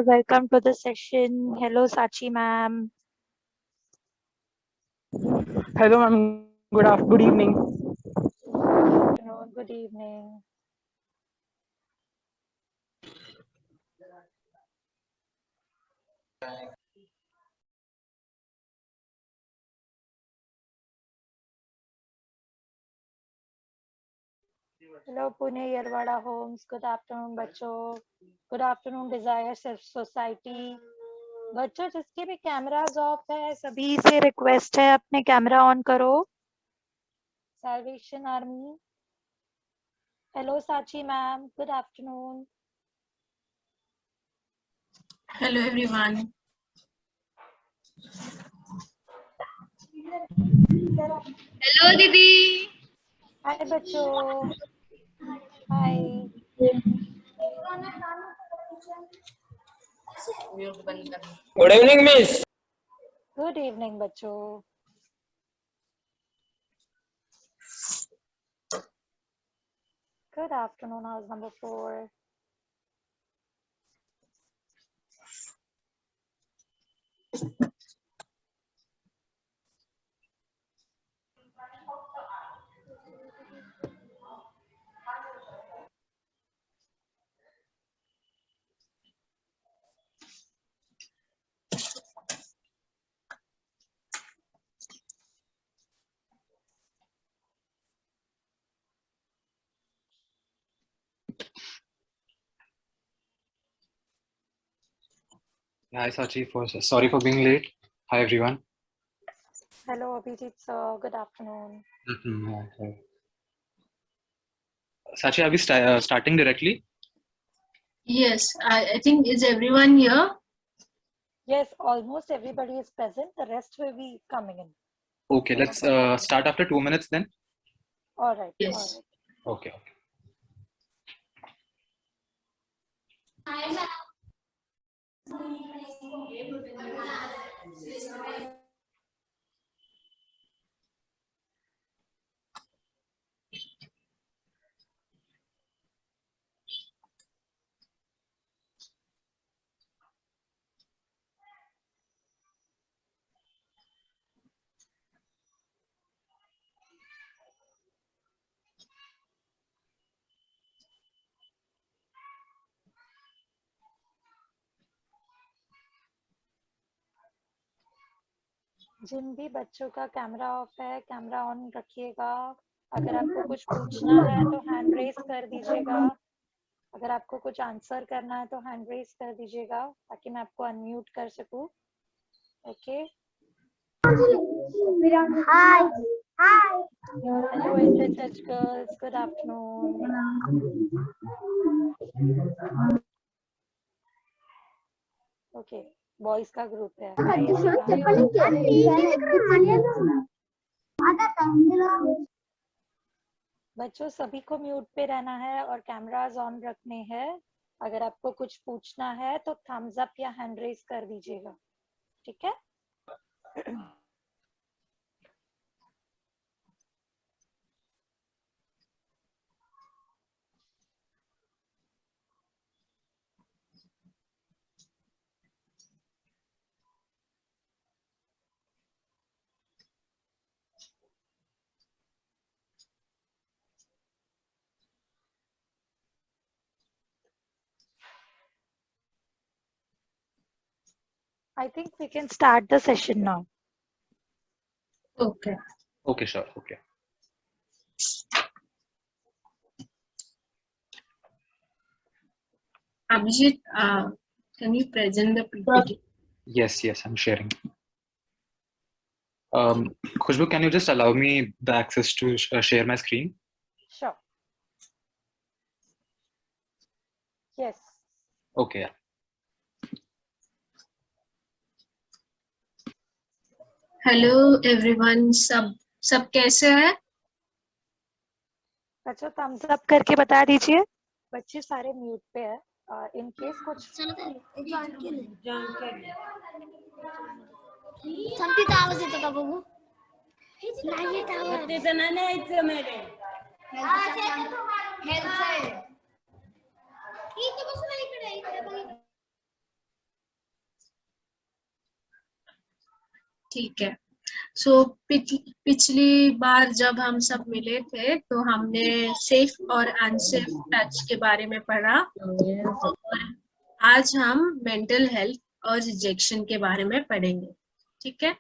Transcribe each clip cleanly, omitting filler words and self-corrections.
welcome to the session. Hello, Sachi ma'am. Hello, ma'am. Good evening. Good afternoon, good evening. Hello, Pune Yerwada Homes. Good afternoon, बच्चों. Good afternoon, Desire Society. बच्चों जिसके भी cameras of है सभी से request है अपने camera on करो. Salvation Army. Hello, Sachi ma'am. Good afternoon. Hello everyone. Hello Didi. Hi बच्चों. Hi. Good evening, Miss. Good evening बच्चों. Good afternoon, house number 4. Hi Sachi, sorry for being late. Hi everyone. Hello, Abhijit sir. Good afternoon. Sachi, are we starting directly? Yes, I think is everyone here? Yes, almost everybody is present. The rest will be coming in. Okay, let's start after 2 minutes then. All right. Yes. All right. Okay. जिन भी बच्चों का camera off है camera on रखिएगा. अगर आपको कुछ पूछना है तो हैंड रेस कर दीजिएगा. अगर आपको कुछ आंसर करना है तो हैंड रेस कर दीजिएगा ताकि मैं आपको अनम्यूट कर सकूं. Okay. Hi. Hello Interchurch girls. Good afternoon. Okay. Boys का ग्रुप है. हाय बच्चों सभी को म्यूट पे रहना है और कैमरास ऑन रखने हैं. अगर आपको कुछ पूछना है तो थम्स अप या हैंड रेस कर दीजिएगा. ठीक है. I think we can start the session now. Okay. Okay, sure. Okay. Abhijit, can you present the PPT? Yes, I'm sharing. Khushbu, can you just allow me the access to share my screen? Sure. Yes. Okay. Hello everyone. सब कैसे है? बच्चों Thums up करके बता दीजिए. बच्चे सारे mute पे है. इन केस कुछ संपिता आवाज येतो का बघू. नाही येत आवाज. ते तर नाही यायचं मॅडम. हेल्थ आहे. इथे बसू ना इकडे बघ. ठीक है। सो पिछली बार जब हम सब मिले थे तो हमने सेफ और अनसेफ टच के बारे में पढ़ा, और आज हम मेंटल हेल्थ और रिजेक्शन के बारे में पढ़ेंगे। ठीक है,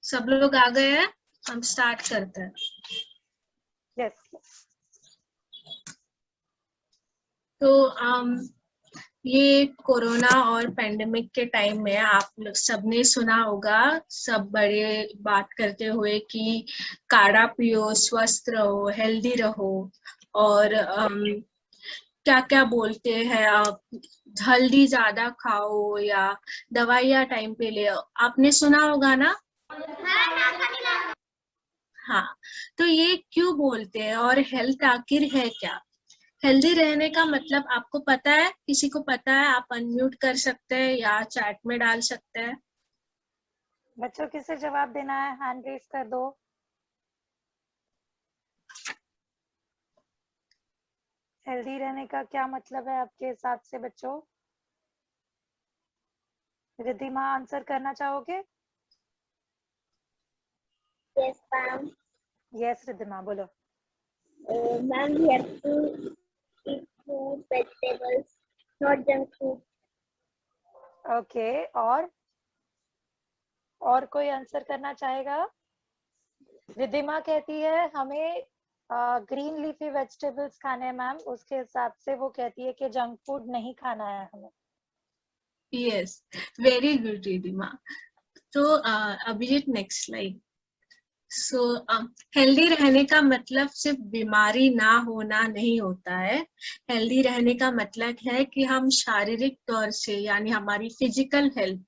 सब लोग आ गए हैं? हम स्टार्ट करते हैं। यस। तो ये कोरोना और पेंडेमिक के टाइम में आप लोग सबने सुना होगा, सब बड़े बात करते हुए कि काढ़ा पियो, स्वस्थ रहो, हेल्दी रहो, और क्या क्या बोलते हैं आप, हल्दी ज्यादा खाओ या दवाइयाँ टाइम पे ले। आपने सुना होगा ना? हाँ, तो ये क्यों बोलते हैं और हेल्थ आखिर है क्या? हेल्दी रहने का मतलब आपको पता है? किसी को पता है? आप अनम्यूट कर सकते हैं या चैट में डाल सकते हैं। बच्चों किसे जवाब देना है? हैंड रेज कर दो। हेल्दी रहने का क्या मतलब है आपके हिसाब से बच्चों? रिद्धिमा आंसर करना चाहोगे? Yes, ma'am. यस रिद्धिमा बोलो। Ma'am, we have to eat fruit, vegetables, not junk food. Okay, और कोई आंसर करना चाहेगा? रिद्धिमा कहती है हमें ग्रीन लीफी वेजिटेबल्स खाने हैं मैम, उसके हिसाब से वो कहती है कि जंक फूड नहीं खाना है हमें। Yes, very good Riddhima. तो Abhijeet next slide. So healthy रहने का मतलब सिर्फ बीमारी ना होना नहीं होता है। हेल्दी रहने का मतलब है कि हम शारीरिक तौर से, यानी हमारी फिजिकल हेल्थ,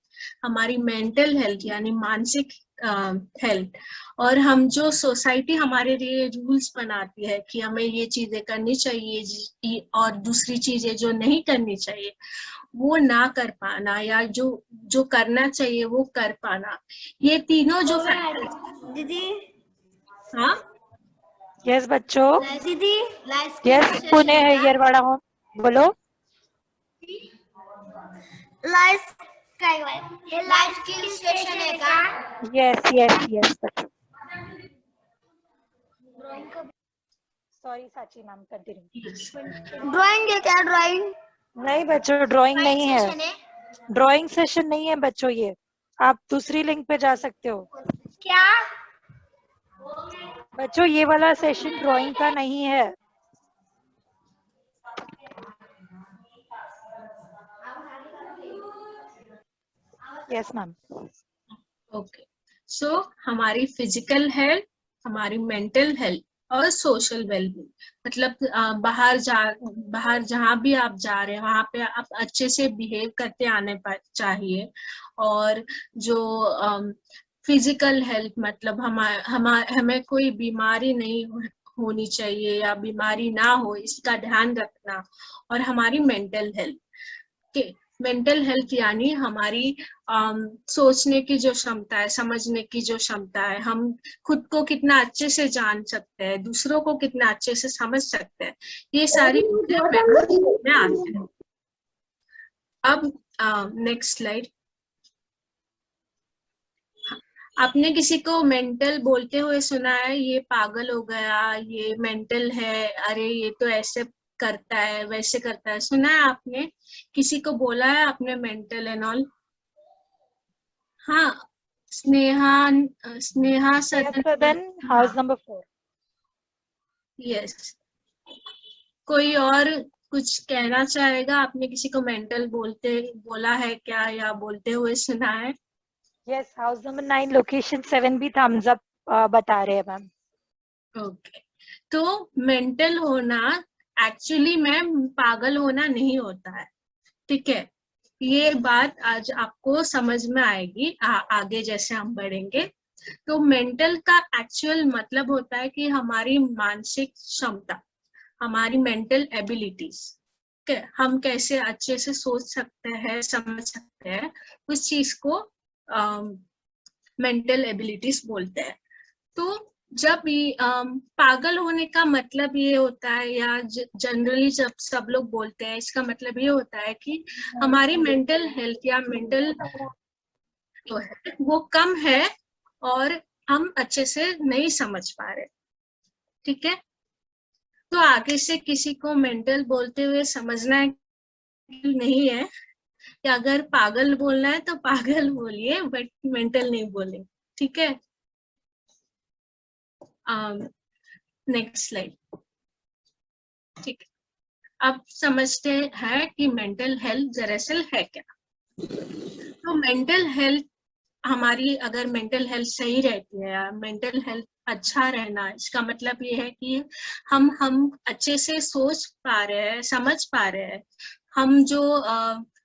हमारी मेंटल हेल्थ यानी मानसिक हेल्थ, और हम जो सोसाइटी हमारे लिए रूल्स बनाती है कि हमें ये चीजें करनी चाहिए और दूसरी चीजें जो नहीं करनी चाहिए वो ना कर पाना, या जो करना चाहिए वो कर पाना, ये तीनों जो फैक्टर्स। दीदी, हाँ यस बच्चों। दीदी, यस पुणे है येरवाड़ा होम, बोलो। ये लाइफ स्किल स्टेशन है का? यस यस यस बच्चों। सॉरी साची मैम, कंटिन्यू। ड्राइंग है क्या? ड्राइंग नहीं बच्चों, ड्राइंग नहीं है, ड्राइंग सेशन नहीं है बच्चों। ये आप दूसरी लिंक पे जा सकते हो क्या? बच्चों, ये वाला सेशन ड्राइंग का नहीं है। Yes ma'am. ओके, सो हमारी फिजिकल हेल्थ, हमारी मेंटल हेल्थ और सोशल वेलबींग, मतलब बाहर जहाँ भी आप जा रहे हैं वहां पे आप अच्छे से बिहेव करते आने चाहिए। और जो फिजिकल हेल्थ मतलब हमें कोई बीमारी नहीं होनी चाहिए या बीमारी ना हो इसका ध्यान रखना। और हमारी मेंटल हेल्थ के, मेंटल हेल्थ यानी हमारी सोचने की जो क्षमता है, समझने की जो क्षमता है, हम खुद को कितना अच्छे से जान सकते हैं, दूसरों को कितना अच्छे से समझ सकते हैं, ये सारी चीजें में आते हैं। अब नेक्स्ट स्लाइड। आपने किसी को मेंटल बोलते हुए सुना है? ये पागल हो गया, ये मेंटल है, अरे ये तो ऐसे करता है वैसे करता है, सुना है आपने? किसी को बोला है आपने मेंटल एंड ऑल? हाँ, स्नेहा सदन, हाउस नंबर 4। यस, कोई और कुछ कहना चाहेगा? आपने किसी को मेंटल बोला है क्या या बोलते हुए सुना है? यस, हाउस नंबर 9 लोकेशन 7 भी थम्स अप बता रहे हैं मैम। ओके, तो मेंटल होना एक्चुअली में पागल होना नहीं होता है, ठीक है? ये बात आज आपको समझ में आएगी आगे जैसे हम बढ़ेंगे। तो मेंटल का एक्चुअल मतलब होता है कि हमारी मानसिक क्षमता, हमारी मेंटल एबिलिटीज, हम कैसे अच्छे से सोच सकते हैं, समझ सकते हैं, उस चीज को मेंटल एबिलिटीज बोलते हैं। तो जब पागल होने का मतलब ये होता है, या जनरली जब सब लोग बोलते हैं, इसका मतलब ये होता है कि हमारी मेंटल हेल्थ या मेंटल जो है वो कम है और हम अच्छे से नहीं समझ पा रहे। ठीक है, तो आगे से किसी को मेंटल बोलते हुए समझना नहीं है, कि अगर पागल बोलना है तो पागल बोलिए, बट मेंटल नहीं बोले। ठीक है, नेक्स्ट स्लाइड। ठीक है, अब समझते हैं कि मेंटल हेल्थ दरअसल है क्या। तो मेंटल हेल्थ हमारी, अगर मेंटल हेल्थ सही रहती है या मेंटल हेल्थ अच्छा रहना, इसका मतलब ये है कि हम अच्छे से सोच पा रहे हैं, समझ पा रहे हैं। हम जो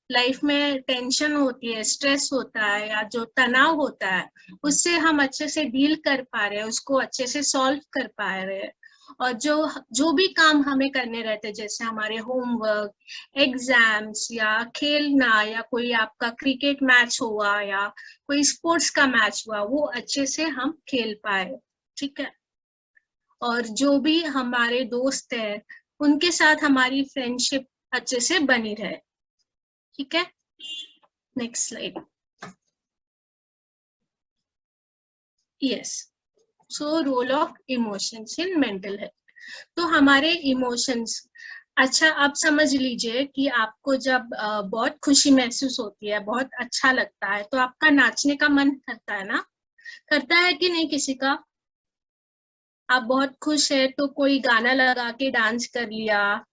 लाइफ में टेंशन होती है, स्ट्रेस होता है या जो तनाव होता है, उससे हम अच्छे से डील कर पा रहे हैं, उसको अच्छे से सॉल्व कर पा रहे हैं। और जो भी काम हमें करने रहते हैं, जैसे हमारे होमवर्क, एग्जाम्स या खेलना, या कोई आपका क्रिकेट मैच हुआ या कोई स्पोर्ट्स का मैच हुआ, वो अच्छे से हम खेल पाए। ठीक है, और जो भी हमारे दोस्त हैं, उनके साथ हमारी फ्रेंडशिप अच्छे से बनी रहे। ठीक है, next slide. Yes, so role of emotions in mental health. तो हमारे इमोशंस, अच्छा आप समझ लीजिए कि आपको जब बहुत खुशी महसूस होती है, बहुत अच्छा लगता है, तो आपका नाचने का मन करता है ना, करता है कि नहीं किसी का? आप बहुत खुश है तो कोई गाना लगा के डांस कर लिया,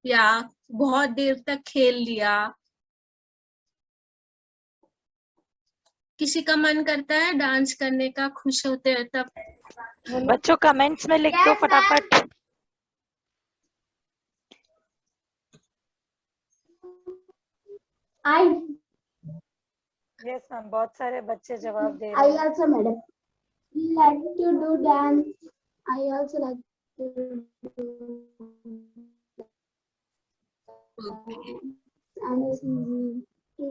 या बहुत देर तक खेल लिया। किसी का मन करता है डांस करने का, खुश होते हैं तब? बच्चों कमेंट्स में लिख दो फटाफट। यस मैम, बहुत सारे बच्चे जवाब दे रहे हैं। I also, madam, like to do dance. I also like to do.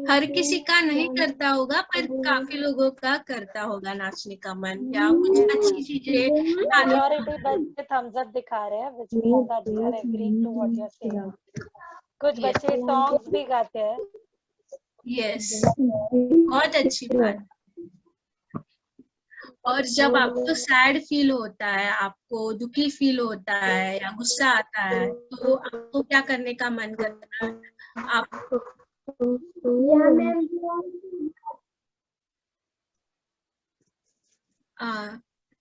हर किसी का नहीं करता होगा, पर काफी लोगों का करता होगा नाचने का मन, या कुछ अच्छी चीजें खाने। मेजॉरिटी बच्चे थम्स अप दिखा रहे हैं, which means that they are agreeing to what you're saying. कुछ बच्चे सॉन्ग्स भी गाते हैं। यस, बहुत अच्छी बात। और जब आपको सैड फील होता है, आपको दुखी फील होता है या गुस्सा आता है, तो आपको क्या करने का मन करता है? आप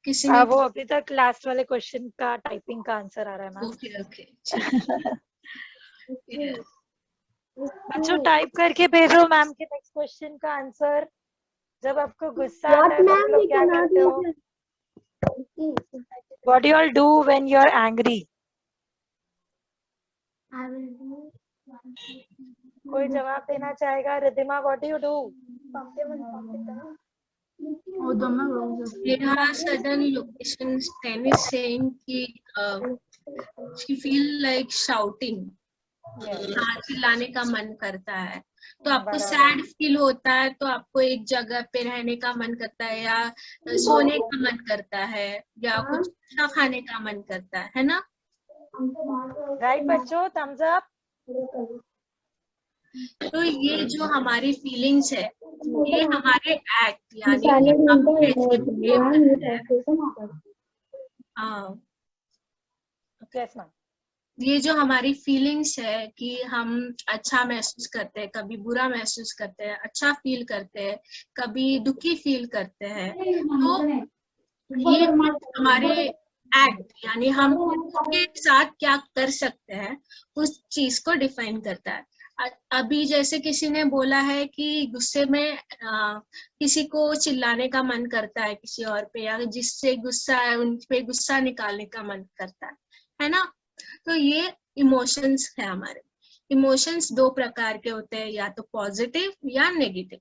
किसी ने वो अभी तक लास्ट वाले क्वेश्चन का टाइपिंग का आंसर आ रहा है मैम। ओके ओके, बच्चों टाइप करके भेजो मैम के नेक्स्ट क्वेश्चन का आंसर। जब आपको गुस्सा आता है तो आप लोग क्या करते हो? What do you all do when you're angry? कोई जवाब देना चाहेगा? Riddhima, what do you do? Neha sudden location Stan is saying कि she feel like shouting, चिल्लाने का मन करता है। तो आपको सैड फील होता है तो आपको एक जगह पे रहने का मन करता है, या सोने का मन करता है, या कुछ अच्छा खाने का मन करता है ना? राइट बच्चों, थम्स अप। तो ये जो हमारी फीलिंग्स है, ये हमारे एक्ट यानी कि हम कैसे बिहेव करते हैं। Yes ma'am. ये जो हमारी फीलिंग्स है कि हम अच्छा महसूस करते हैं, कभी बुरा महसूस करते हैं, अच्छा फील करते हैं, कभी दुखी फील करते हैं, तो ये हमारे एक्ट यानी हम उसके साथ क्या कर सकते हैं, उस चीज को डिफाइन करता है। अभी जैसे किसी ने बोला है कि गुस्से में किसी को चिल्लाने का मन करता है किसी और पे, या जिससे गुस्सा है उन पे गुस्सा निकालने का मन करता है ना? तो ये इमोशंस है हमारे। इमोशंस दो प्रकार के होते हैं, या तो पॉजिटिव या नेगेटिव।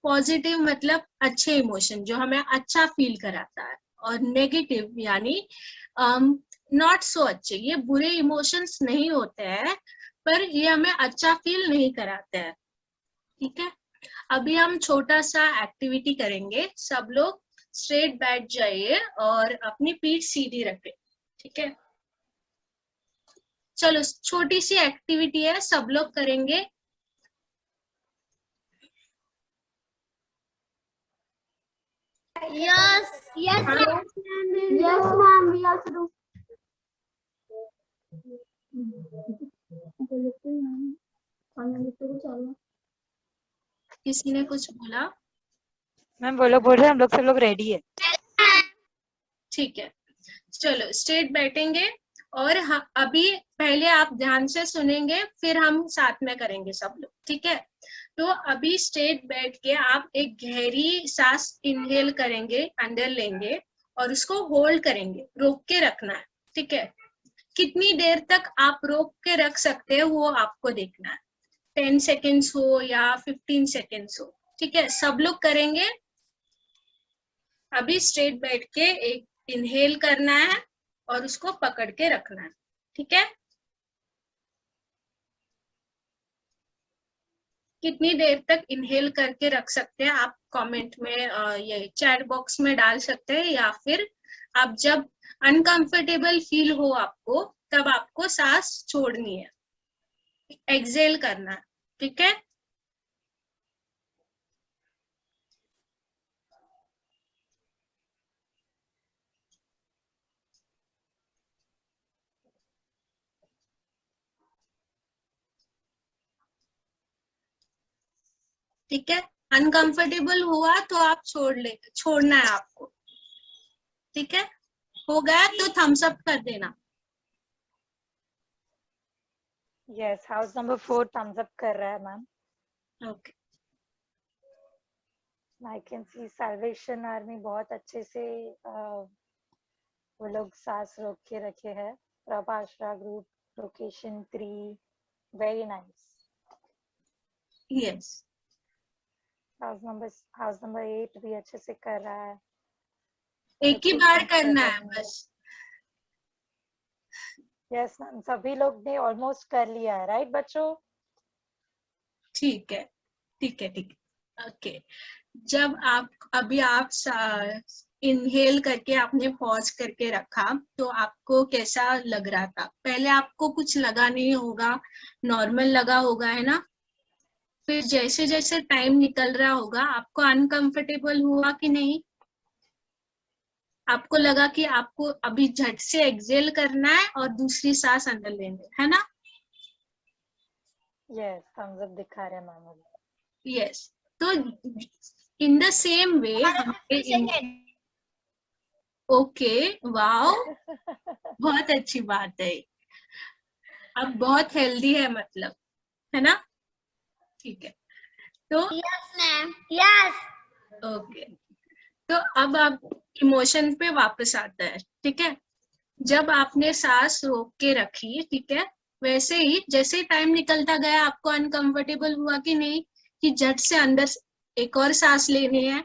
पॉजिटिव मतलब अच्छे इमोशन जो हमें अच्छा फील कराता है, और नेगेटिव यानी नॉट सो अच्छे, ये बुरे इमोशंस नहीं होते हैं पर ये हमें अच्छा फील नहीं कराते हैं। ठीक है, अभी हम छोटा सा एक्टिविटी करेंगे, सब लोग स्ट्रेट बैठ जाइए और अपनी पीठ सीधी रखें, ठीक है। चलो छोटी सी एक्टिविटी है, सब लोग करेंगे। Yes. Yes, हाँ? ma'am. Yes, ma'am. We also do. किसी ने कुछ बोला? मैम वो लोग बोल रहे हैं हम लोग सब लोग रेडी है। ठीक है, चलो स्ट्रेट बैठेंगे और अभी पहले आप ध्यान से सुनेंगे, फिर हम साथ में करेंगे सब लोग, ठीक है। तो अभी स्ट्रेट बैठ के आप एक गहरी सांस इनहेल करेंगे, अंदर लेंगे और उसको होल्ड करेंगे, रोक के रखना है, ठीक है। कितनी देर तक आप रोक के रख सकते हैं वो आपको देखना है, 10 सेकेंड्स हो या 15 सेकेंड्स हो, ठीक है। सब लोग करेंगे। अभी स्ट्रेट बैठ के एक इनहेल करना है और उसको पकड़ के रखना है, ठीक है। कितनी देर तक इनहेल करके रख सकते हैं आप कमेंट में ये चैट बॉक्स में डाल सकते हैं, या फिर आप जब अनकंफर्टेबल फील हो आपको तब आपको सांस छोड़नी है, एक्सहेल करना है, ठीक है। ठीक है, अनकंफर्टेबल हुआ तो आप छोड़ना है आपको, ठीक है। हो गया तो थम्स अप कर देना। Yes, house number 4 thumbs up कर रहा है ma'am. Okay, I can see Salvation Army बहुत अच्छे से वो लोग सांस रोक के रखे हैं। Prabhasha group location 3 very nice. Yes, house number 8 भी अच्छे से कर रहा है। एक ही बार करना है बस। यस मैम, सभी लोग ने ऑलमोस्ट कर लिया है, राइट बच्चों? ठीक है, ठीक है, ठीक है, ओके। जब आप इनहेल करके आपने पॉज करके रखा तो आपको कैसा लग रहा था? पहले आपको कुछ लगा नहीं होगा, नॉर्मल लगा होगा, है ना। फिर जैसे जैसे टाइम निकल रहा होगा आपको अनकंफर्टेबल हुआ कि नहीं? आपको लगा कि आपको अभी झट से एक्सहेल करना है और दूसरी सांस अंदर लेनी है ना? यस, थम्स अप दिखा रहे हैं मैम। यस, तो in the same way okay, wow, बहुत अच्छी बात है। अब बहुत हेल्दी है मतलब, है ना? ठीक है, तो Yes, ma'am. Yes. ओके, तो अब आप इमोशन पे वापस आता है, ठीक है। जब आपने सांस रोक के रखी, ठीक है, वैसे ही जैसे टाइम निकलता गया आपको अनकंफर्टेबल हुआ कि नहीं कि झट से अंदर एक और सांस लेनी है,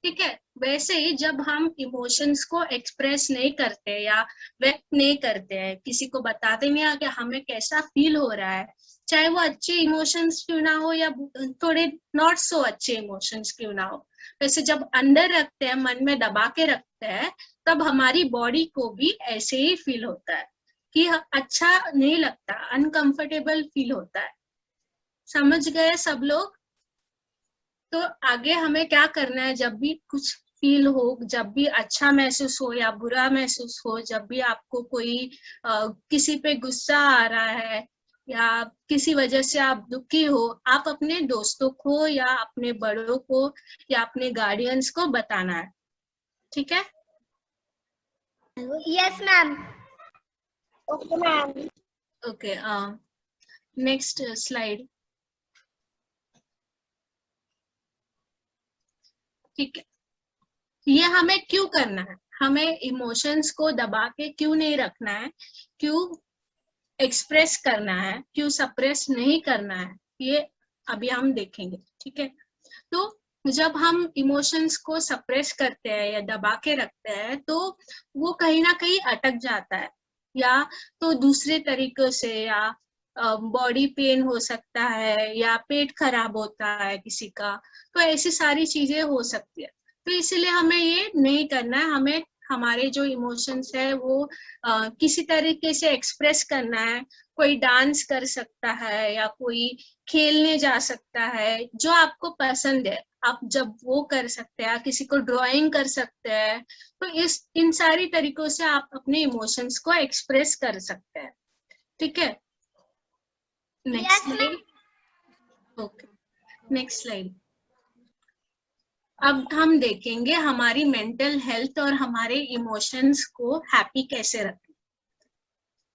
ठीक है। वैसे ही जब हम इमोशंस को एक्सप्रेस नहीं करते या व्यक्त नहीं करते हैं, किसी को बताते नहीं है कि हमें कैसा फील हो रहा है, चाहे वो अच्छे इमोशंस क्यों ना हो या थोड़े नॉट सो अच्छे इमोशंस क्यों ना हो, वैसे जब अंदर रखते हैं, मन में दबा के रखते हैं, तब हमारी बॉडी को भी ऐसे ही फील होता है कि अच्छा नहीं लगता, अनकंफर्टेबल फील होता है। समझ गए सब लोग? तो आगे हमें क्या करना है, जब भी कुछ फील हो, जब भी अच्छा महसूस हो या बुरा महसूस हो, जब भी आपको कोई किसी पे गुस्सा आ रहा है या किसी वजह से आप दुखी हो, आप अपने दोस्तों को या अपने बड़ों को या अपने गार्डियंस को बताना है, ठीक है। Yes, ma'am. Okay, ma'am. Okay, next slide, ठीक है। ये हमें क्यों करना है? हमें इमोशंस को दबा के क्यों नहीं रखना है, क्यों एक्सप्रेस करना है, क्यों सप्रेस नहीं करना है, ये अभी हम देखेंगे, ठीक है। तो जब हम इमोशंस को सप्रेस करते हैं या दबा के रखते हैं तो वो कहीं ना कहीं अटक जाता है, या तो दूसरे तरीकों से, या बॉडी पेन हो सकता है या पेट खराब होता है किसी का, तो ऐसी सारी चीजें हो सकती है। तो इसलिए हमें ये नहीं करना है। हमें हमारे जो इमोशंस है वो किसी तरीके से एक्सप्रेस करना है। कोई डांस कर सकता है या कोई खेलने जा सकता है, जो आपको पसंद है आप जब वो कर सकते हैं। किसी को ड्राइंग कर सकते हैं। तो इन सारी तरीकों से आप अपने इमोशंस को एक्सप्रेस कर सकते हैं। ठीक है, next slide. Okay, next slide. अब हम देखेंगे हमारी मेंटल हेल्थ और हमारे इमोशंस को हैप्पी कैसे रखें।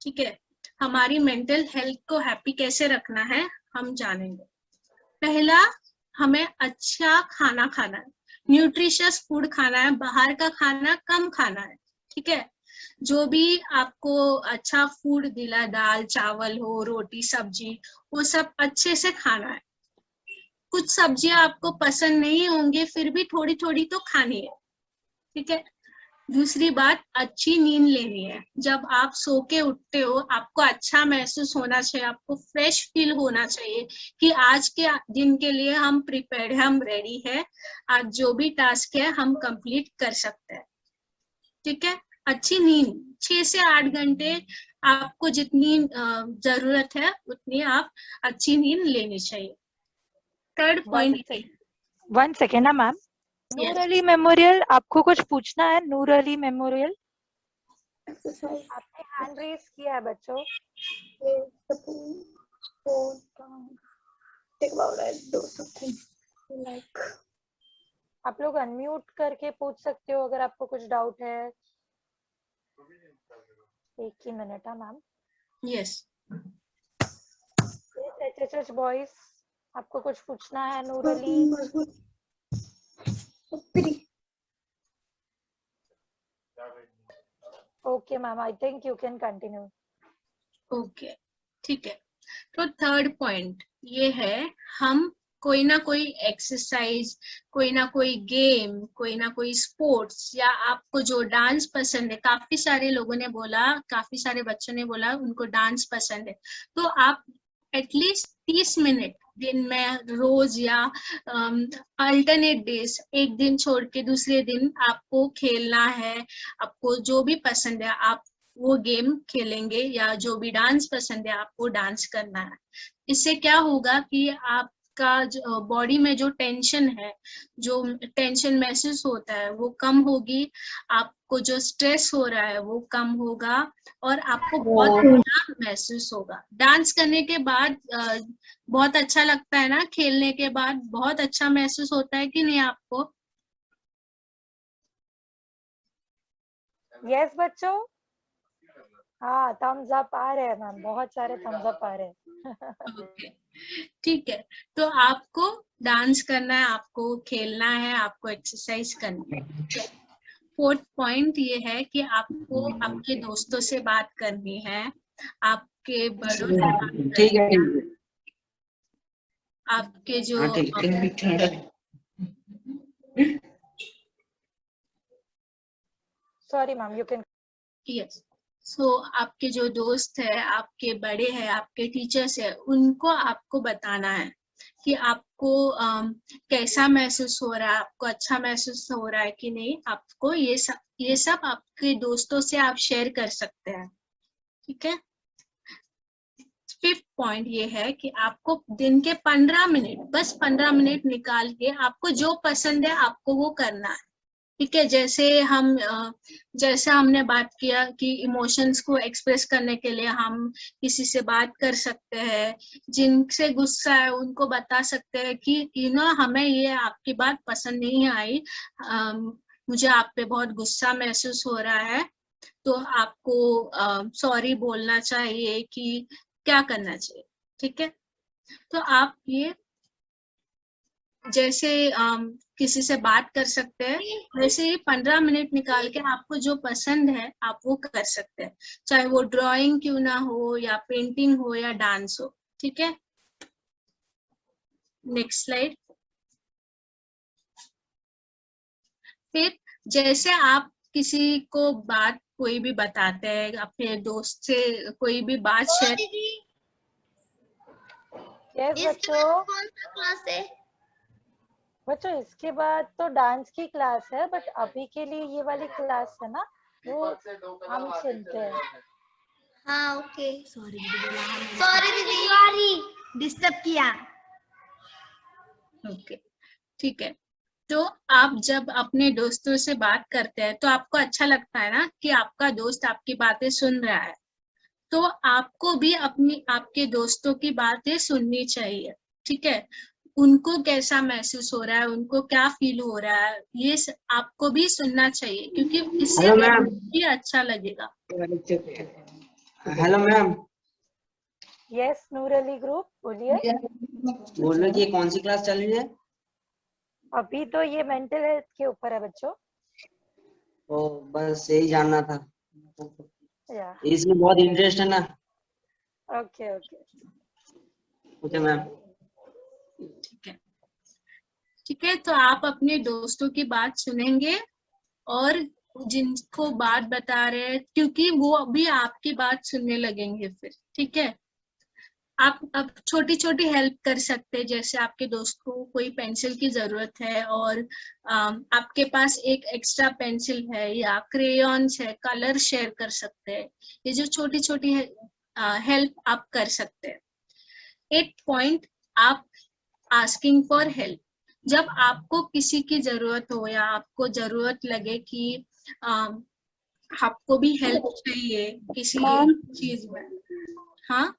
ठीक है, हमारी मेंटल हेल्थ को हैप्पी कैसे रखना है हम जानेंगे। पहला, हमें अच्छा खाना खाना है, न्यूट्रिशियस फूड खाना है, बाहर का खाना कम खाना है। ठीक है, जो भी आपको अच्छा फूड दिला, दाल चावल हो, रोटी सब्जी, वो सब अच्छे से खाना है। कुछ सब्जियां आपको पसंद नहीं होंगी, फिर भी थोड़ी थोड़ी तो खानी है। ठीक है, दूसरी बात, अच्छी नींद लेनी है। जब आप सो के उठते हो आपको अच्छा महसूस होना चाहिए, आपको फ्रेश फील होना चाहिए कि आज के दिन के लिए हम प्रिपेयर्ड है, हम रेडी है, आज जो भी टास्क है हम कंप्लीट कर सकते हैं। ठीक है, अच्छी नींद 6 से 8 घंटे, आपको जितनी जरूरत है उतनी आप अच्छी नींद लेनी चाहिए। थर्ड पॉइंट, 1 सेकेंड ना मैम। नूर अली मेमोरियल, आपको कुछ पूछना है? Noor Ali memorial, Exercise. आपने हैंड रेज किया है बच्चों। Raise the spoon. Hold down. Think about it. Do something you like. आप लोग अनम्यूट करके पूछ सकते हो अगर आपको कुछ डाउट है। एक ही मिनट है मैम। यस, एचएचएच बॉयज, आपको कुछ पूछना है? Noor Ali, okay ma'am, I think you can continue. Okay, ठीक है। तो थर्ड पॉइंट ये है, हम कोई ना कोई एक्सरसाइज, कोई ना कोई गेम, कोई ना कोई स्पोर्ट्स, या आपको जो डांस पसंद है, काफी सारे लोगों ने बोला, काफी सारे बच्चों ने बोला उनको डांस पसंद है, तो आप एटलीस्ट 30 मिनट दिन में रोज या अल्टरनेट डेज, एक दिन छोड़ के दूसरे दिन आपको खेलना है। आपको जो भी पसंद है आप वो गेम खेलेंगे, या जो भी डांस पसंद है आपको डांस करना है। इससे क्या होगा कि आपका बॉडी में जो टेंशन है, जो टेंशन महसूस होता है वो कम होगी, आपको जो स्ट्रेस हो रहा है वो कम होगा, और आपको बहुत अच्छा महसूस होगा। डांस करने के बाद बहुत अच्छा लगता है ना, खेलने के बाद बहुत अच्छा महसूस होता है कि नहीं आपको? यस बच्चों, हाँ, थम्स अप आ रहे हैं मैम, बहुत सारे थम्स अप आ रहे हैं। ओके, ठीक है। तो आपको डांस करना है, आपको खेलना है, आपको एक्सरसाइज करनी है। फोर्थ पॉइंट ये है कि आपको आपके दोस्तों से बात करनी है, आपके बड़ों से बात करनी है, आपके जो sorry ma'am, you can. Yes, so आपके जो दोस्त है, आपके बड़े हैं, आपके टीचर्स है, उनको आपको बताना है कि आपको कैसा महसूस हो रहा है, आपको अच्छा महसूस हो रहा है कि नहीं। आपको ये सब आपके दोस्तों से आप शेयर कर सकते हैं। ठीक है, फिफ्थ पॉइंट ये है कि आपको दिन के 15 मिनट, बस 15 मिनट निकाल के आपको जो पसंद है आपको वो करना है। ठीक है, जैसे हमने बात किया कि इमोशंस को एक्सप्रेस करने के लिए हम किसी से बात कर सकते हैं, जिनसे गुस्सा है उनको बता सकते हैं कि हमें ये आपकी बात पसंद नहीं आई, मुझे आप पे बहुत गुस्सा महसूस हो रहा है, तो आपको सॉरी बोलना चाहिए कि क्या करना चाहिए। ठीक है, तो आप ये जैसे किसी से बात कर सकते हैं, वैसे ही 15 मिनट निकाल के आपको जो पसंद है आप वो कर सकते हैं, चाहे वो ड्राइंग क्यों ना हो, या पेंटिंग हो, या डांस हो। ठीक है, नेक्स्ट स्लाइड। फिर जैसे आप किसी को बात कोई भी बताते हैं, अपने दोस्त से कोई भी बात शेयर। यस बच्चों, कौन सा क्लास है? बच्चों इसके बाद तो डांस की क्लास है, बट अभी के लिए ये वाली क्लास है ना, वो हम सुनते हैं। हाँ ओके, सॉरी दीदी, सॉरी डिस्टर्ब किया। ओके ठीक है। तो आप जब अपने दोस्तों से बात करते हैं तो आपको अच्छा लगता है ना कि आपका दोस्त आपकी बातें सुन रहा है, तो आपको भी अपनी आपके दोस्तों की बातें सुननी चाहिए, ठीक है। उनको कैसा महसूस हो रहा है, उनको क्या फील हो रहा है, ये आपको भी सुनना चाहिए, क्योंकि इससे हेलो मैम। भी अच्छा लगेगा। हेलो मैम, यस नूर अली ग्रुप, बोलिए। बोल रहे कि ये कौन सी क्लास चल रही है? अभी तो ये मेंटल हेल्थ के ऊपर है बच्चों। तो बस यही जानना था, या इसमें बहुत इंटरेस्ट है ना। Okay okay okay ma'am. ठीक है, तो आप अपने दोस्तों की बात सुनेंगे और जिनको बात बता रहे हैं, क्योंकि वो भी आपकी बात सुनने लगेंगे फिर, ठीक है। आप अब छोटी छोटी हेल्प कर सकते हैं, जैसे आपके दोस्त को कोई पेंसिल की जरूरत है और आपके पास एक एक्स्ट्रा पेंसिल है या क्रेयॉन्स है, कलर शेयर कर सकते हैं। ये जो छोटी छोटी हेल्प आप कर सकते हैं। 8 पॉइंट, आप आस्किंग फॉर हेल्प। जब आपको किसी की जरूरत हो या आपको जरूरत लगे कि आपको भी हेल्प चाहिए किसी चीज में, हाँ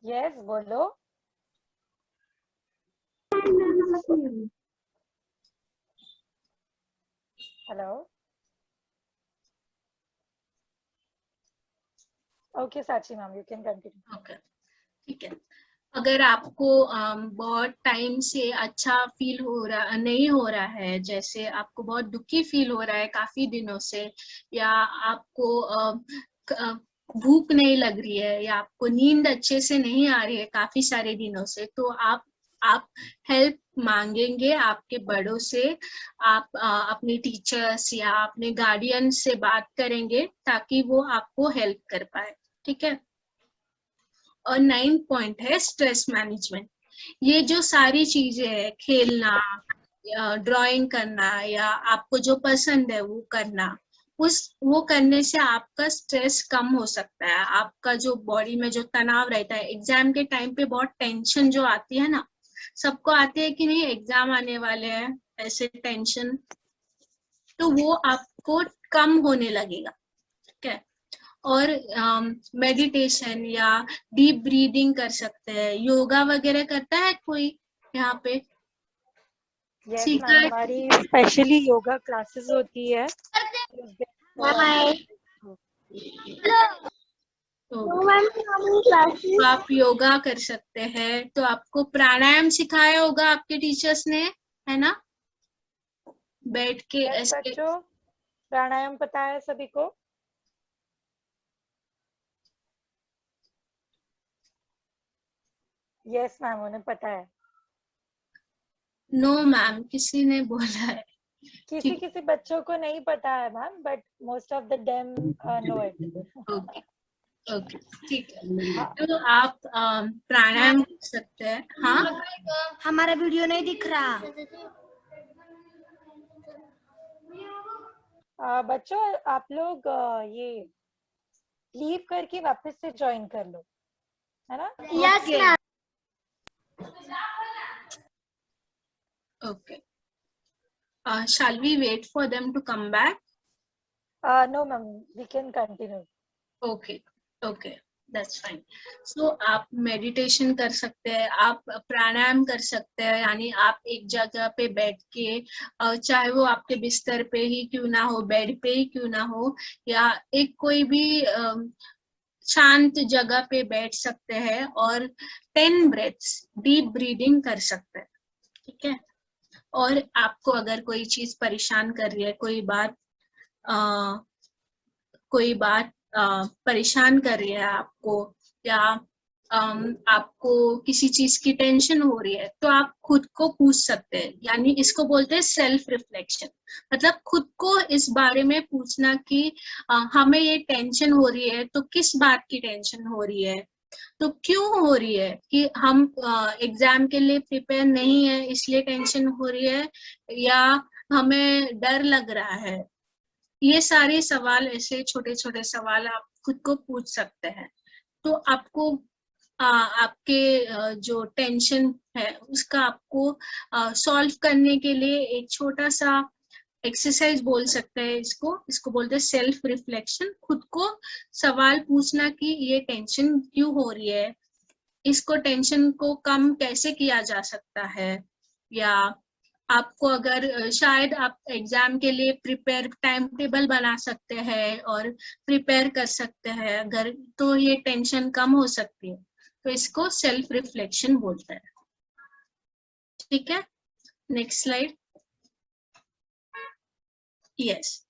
यस बोलो। हेलो ओके साची ma'am, you can continue. Okay ठीक है। अगर आपको बहुत टाइम से अच्छा फील हो रहा नहीं हो रहा है, जैसे आपको बहुत दुखी फील हो रहा है काफी दिनों से, या आपको भूख नहीं लग रही है, या आपको नींद अच्छे से नहीं आ रही है काफी सारे दिनों से, तो आप हेल्प मांगेंगे आपके बड़ों से। आप अपने टीचर्स या अपने गार्डियन से बात करेंगे ताकि वो आपको हेल्प कर पाए, ठीक है। और 9 पॉइंट है स्ट्रेस मैनेजमेंट। ये जो सारी चीजें है, खेलना, ड्राइंग करना या आपको जो पसंद है वो करना, वो करने से आपका स्ट्रेस कम हो सकता है। आपका जो बॉडी में जो तनाव रहता है, एग्जाम के टाइम पे बहुत टेंशन जो आती है ना, सबको आती है कि नहीं एग्जाम आने वाले हैं, ऐसे टेंशन, तो वो आपको कम होने लगेगा, ठीक है। और मेडिटेशन या डीप ब्रीदिंग कर सकते हैं। योगा वगैरह करता है कोई यहाँ पे? यस सीखा मैम, है? हमारी स्पेशली योगा क्लासेस होती है। तो आप योगा कर सकते हैं। तो आपको प्राणायाम सिखाया होगा आपके टीचर्स ने, है ना? बैठ के यस ऐसे। बच्चों, प्राणायाम पता है सभी को? यस मैम, उन्हें पता है। नो मैम, किसी ने बोला है। किसी किसी बच्चों को नहीं पता है ma'am, but most of the them know it. Okay okay ठीक है। तो आप प्राणायाम कर सकते हैं। हाँ, हमारा वीडियो नहीं दिख रहा। बच्चों आप लोग ये लीव करके वापस से ज्वाइन कर लो, है ना? Yes ma'am. okay. Shall we wait for them to come back? No ma'am, we can continue. Okay, okay, that's fine. So आप मेडिटेशन कर सकते हैं, आप प्राणायाम कर सकते हैं, यानी आप एक जगह पे बैठ के, चाहे वो आपके बिस्तर पे ही क्यों ना हो, बेड पे ही क्यों ना हो, या एक कोई भी शांत जगह पे बैठ सकते हैं और 10 ब्रेथ्स डीप ब्रीदिंग कर सकते हैं, ठीक है। और आपको अगर कोई चीज परेशान कर रही है, कोई बात परेशान कर रही है आपको, या आपको किसी चीज की टेंशन हो रही है, तो आप खुद को पूछ सकते हैं, यानी इसको बोलते हैं सेल्फ रिफ्लेक्शन। मतलब खुद को इस बारे में पूछना कि हमें ये टेंशन हो रही है, तो किस बात की टेंशन हो रही है, तो क्यों हो रही है कि हम एग्जाम के लिए प्रिपेयर नहीं है इसलिए टेंशन हो रही है, या हमें डर लग रहा है? ये सारे सवाल, ऐसे छोटे छोटे सवाल आप खुद को पूछ सकते हैं। तो आपको आपके जो टेंशन है उसका आपको सॉल्व करने के लिए एक छोटा सा एक्सरसाइज बोल सकते हैं, इसको बोलते हैं सेल्फ रिफ्लेक्शन। खुद को सवाल पूछना कि ये टेंशन क्यों हो रही है, इसको टेंशन को कम कैसे किया जा सकता है, या आपको अगर शायद आप एग्जाम के लिए प्रिपेयर टाइम टेबल बना सकते हैं और प्रिपेयर कर सकते हैं अगर, तो ये टेंशन कम हो सकती है। तो इसको सेल्फ रिफ्लेक्शन बोलते हैं। ठीक है, नेक्स्ट स्लाइड। यस,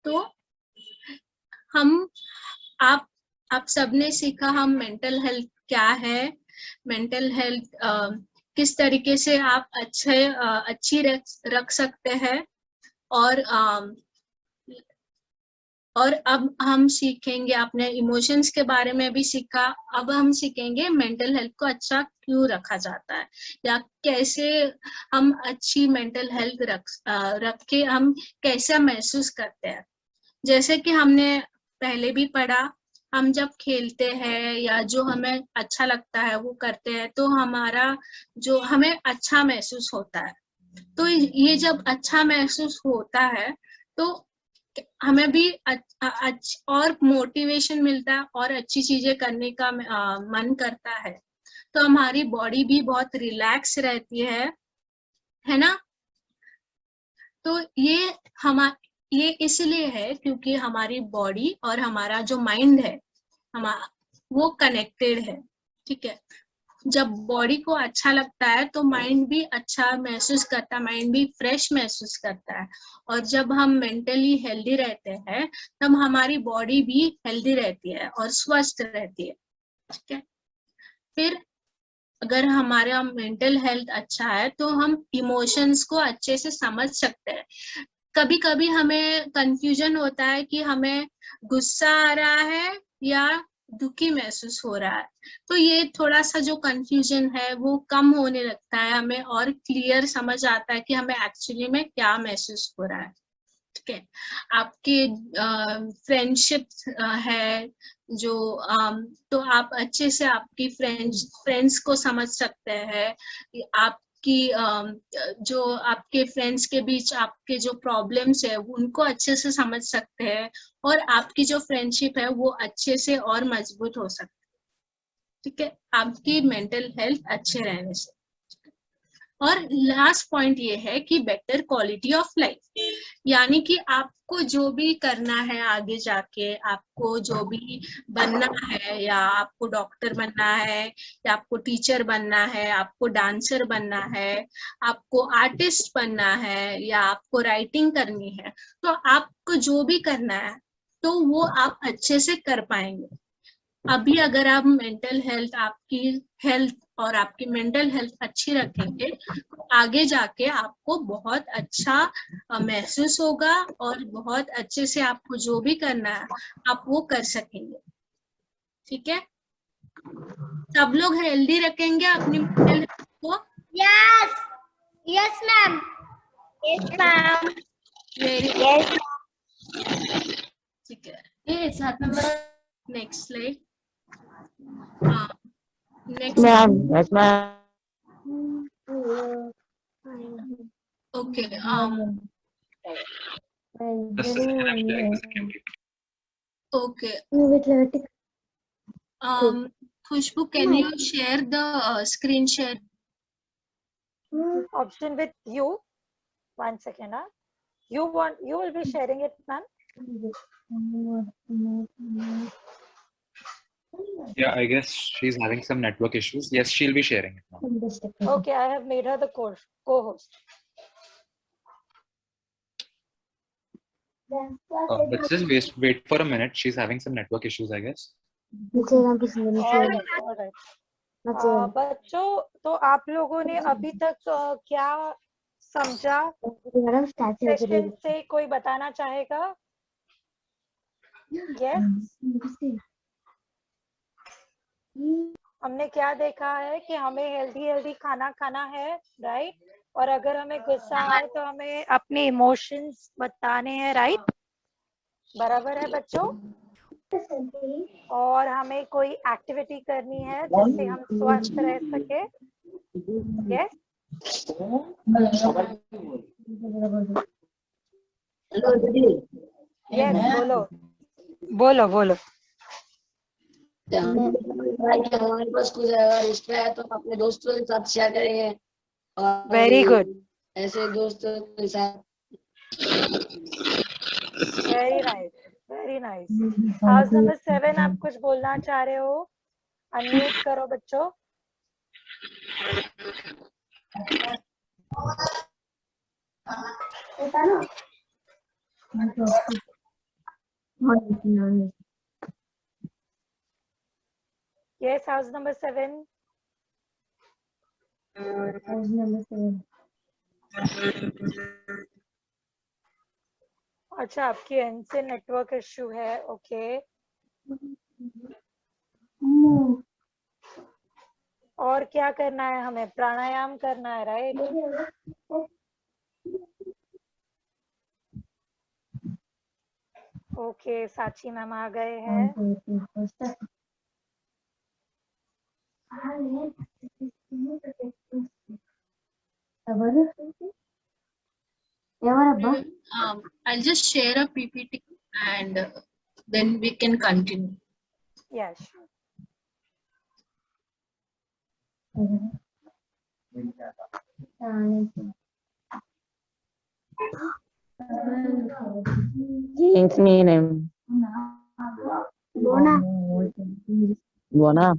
तो हम आप सबने सीखा हम मेंटल हेल्थ क्या है, मेंटल हेल्थ किस तरीके से आप अच्छी रख सकते हैं, और अब हम सीखेंगे, अपने इमोशंस के बारे में भी सीखा, अब हम सीखेंगे मेंटल हेल्थ को अच्छा क्यों रखा जाता है, या कैसे हम अच्छी मेंटल हेल्थ रख के हम कैसा महसूस करते हैं। जैसे कि हमने पहले भी पढ़ा, हम जब खेलते हैं या जो हमें अच्छा लगता है वो करते हैं तो हमें अच्छा महसूस होता है। तो ये जब अच्छा महसूस होता है तो हमें भी और मोटिवेशन मिलता है और अच्छी चीजें करने का मन करता है। तो हमारी बॉडी भी बहुत रिलैक्स रहती है ना। तो ये इसलिए है क्योंकि हमारी बॉडी और हमारा जो माइंड है वो कनेक्टेड है। ठीक है, जब बॉडी को अच्छा लगता है तो माइंड भी अच्छा महसूस करता है, माइंड भी फ्रेश महसूस करता है। और जब हम मेंटली हेल्दी रहते हैं तब हमारी बॉडी भी हेल्दी रहती है और स्वस्थ रहती है। ठीक है, फिर अगर हमारा मेंटल हेल्थ अच्छा है तो हम इमोशंस को अच्छे से समझ सकते हैं। कभी कभी हमें कंफ्यूजन होता है कि हमें गुस्सा आ रहा है या दुखी महसूस हो रहा है, तो ये थोड़ा सा जो कंफ्यूजन है वो कम होने लगता है, हमें और क्लियर समझ आता है कि हमें एक्चुअली में क्या महसूस हो रहा है। ठीक है, आपके फ्रेंडशिप है जो तो आप अच्छे से आपकी फ्रेंड्स को समझ सकते हैं। आपकी जो आपके फ्रेंड्स के बीच आपके जो प्रॉब्लम्स है उनको अच्छे से समझ सकते हैं, और आपकी जो फ्रेंडशिप है वो अच्छे से और मजबूत हो सकती है। ठीक है, आपकी मेंटल हेल्थ अच्छे रहने से। और लास्ट पॉइंट ये है कि बेटर क्वालिटी ऑफ लाइफ, यानी कि आपको जो भी करना है आगे जाके, आपको जो भी बनना है, या आपको डॉक्टर बनना है, या आपको टीचर बनना है, आपको डांसर बनना है, आपको आर्टिस्ट बनना है, या आपको राइटिंग करनी है, तो आपको जो भी करना है तो वो आप अच्छे से कर पाएंगे। अभी अगर आप मेंटल हेल्थ, आपकी हेल्थ और आपकी मेंटल हेल्थ अच्छी रखेंगे तो आगे जाके आपको बहुत अच्छा महसूस होगा और बहुत अच्छे से आपको जो भी करना है आप वो कर सकेंगे। ठीक है, सब लोग हेल्दी रखेंगे अपनी मेंटल हेल्थ को। Yes. Yes, ma'am. Yes, ma'am. Yes. ठीक है, next slide. Next, Ma'am, yes, ma'am. Okay, The second I'm sharing the second. Okay, Khushbu, can you share the screen share? Option with you. 1 second. You will be sharing it, ma'am. Yeah, I guess she's having some network issues. Yes, she'll be sharing it now. Okay, I have made her the co-host. Let's just wait for a minute. She's having some network issues, I guess. All right. बच्चों, तो आप लोगों ने अभी तक क्या समझा session से, कोई बताना चाहेगा? Yes. हमने क्या देखा है कि हमें हेल्दी खाना खाना है, राइट? और अगर हमें गुस्सा आए तो हमें अपने इमोशंस बताने हैं, राइट? बराबर है बच्चों? और हमें कोई एक्टिविटी करनी है जिससे हम स्वस्थ रह सके। यस, यस, बोलो बोलो बोलो। हमारे पास कुछ अगर एक्स्ट्रा है तो हम अपने दोस्तों के साथ शेयर करेंगे। और वेरी गुड, ऐसे दोस्तों के साथ। Very nice, very nice. House number 7, आप कुछ बोलना चाह रहे हो? अनम्यूट करो बच्चों। Yes, house number 7। अच्छा, आपकी एंड से नेटवर्क इश्यू है, ओके। और क्या करना है हमें? प्राणायाम करना है, राइट? ओके, साची मैम आ गए हैं। I'll just share a PPT and then we can continue. Yes. Change me name. Bona. Bona.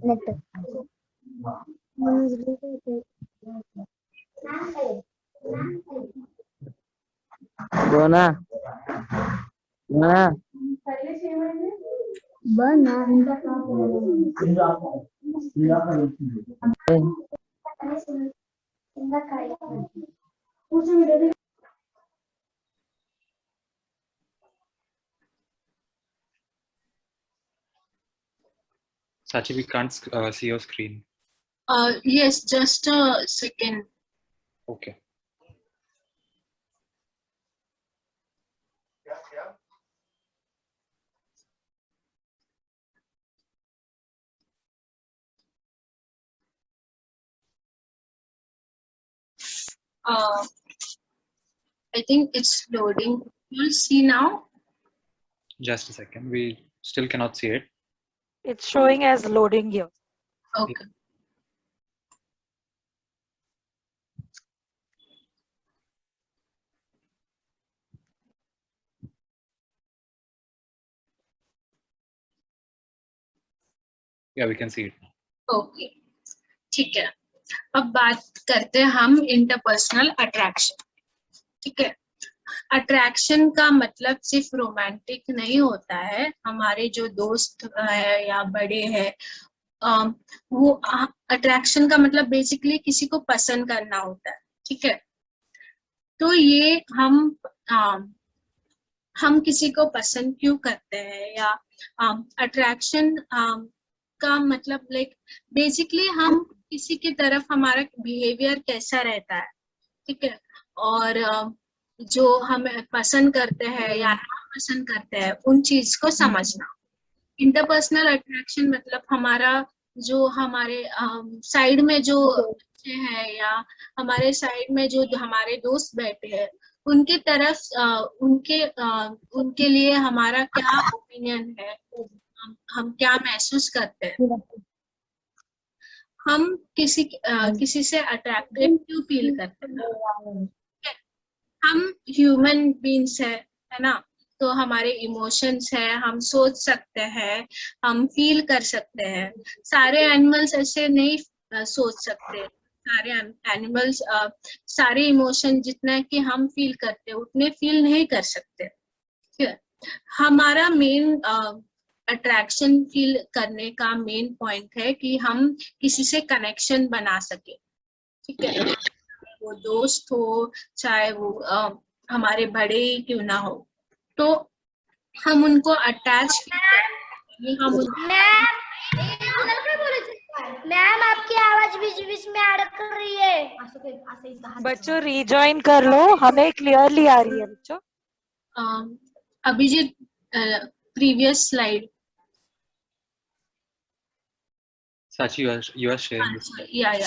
Bona. Bona. Sachi, we can't see your screen. Yes, just a second. Okay. I think it's loading. You'll see now. Just a second. We still cannot see it. It's showing as loading here. Okay. Yeah, we can see it. Okay, ठीक है। अब बात करते हैं हम interpersonal attraction. ठीक है, attraction का मतलब सिर्फ रोमांटिक नहीं होता है। हमारे जो दोस्त है या बड़े हैं, वो अट्रैक्शन का मतलब बेसिकली किसी को पसंद करना होता है। ठीक है, तो ये हम किसी को पसंद क्यों करते हैं, या अट्रैक्शन का मतलब लाइक बेसिकली हम किसी की तरफ हमारा बिहेवियर कैसा रहता है। ठीक है, और जो हमें पसंद करते हैं या नापसंद करते हैं उन चीज को समझना। इंटरपर्सनल अट्रैक्शन मतलब हमारा जो हमारे साइड में जो बच्चे हैं या हमारे साइड में जो हमारे दोस्त बैठे हैं उनके तरफ उनके लिए हमारा क्या ओपिनियन है, हम क्या महसूस करते हैं, हम किसी से अट्रैक्टेड क्यों फील करते हैं। हम ह्यूमन बीइंग्स है ना, तो हमारे इमोशंस है, हम सोच सकते हैं, हम फील कर सकते हैं। सारे एनिमल्स ऐसे नहीं सोच सकते। सारे एनिमल्स सारे इमोशन जितना कि हम फील करते हैं उतने फील नहीं कर सकते। ठीक है, हमारा मेन अट्रैक्शन फील करने का मेन पॉइंट है कि हम किसी से कनेक्शन बना सके। ठीक है, वो दोस्त हो चाहे वो हमारे बड़े ही क्यों ना हो, तो हम उनको अटैच हम मैम आपकी आवाज बीच बीच में अड़क रही है। बच्चों रीजॉइन कर लो, हमें क्लियरली आ रही है बच्चों। Abhijit previous slide. Sachi, you are sharing this. Yeah.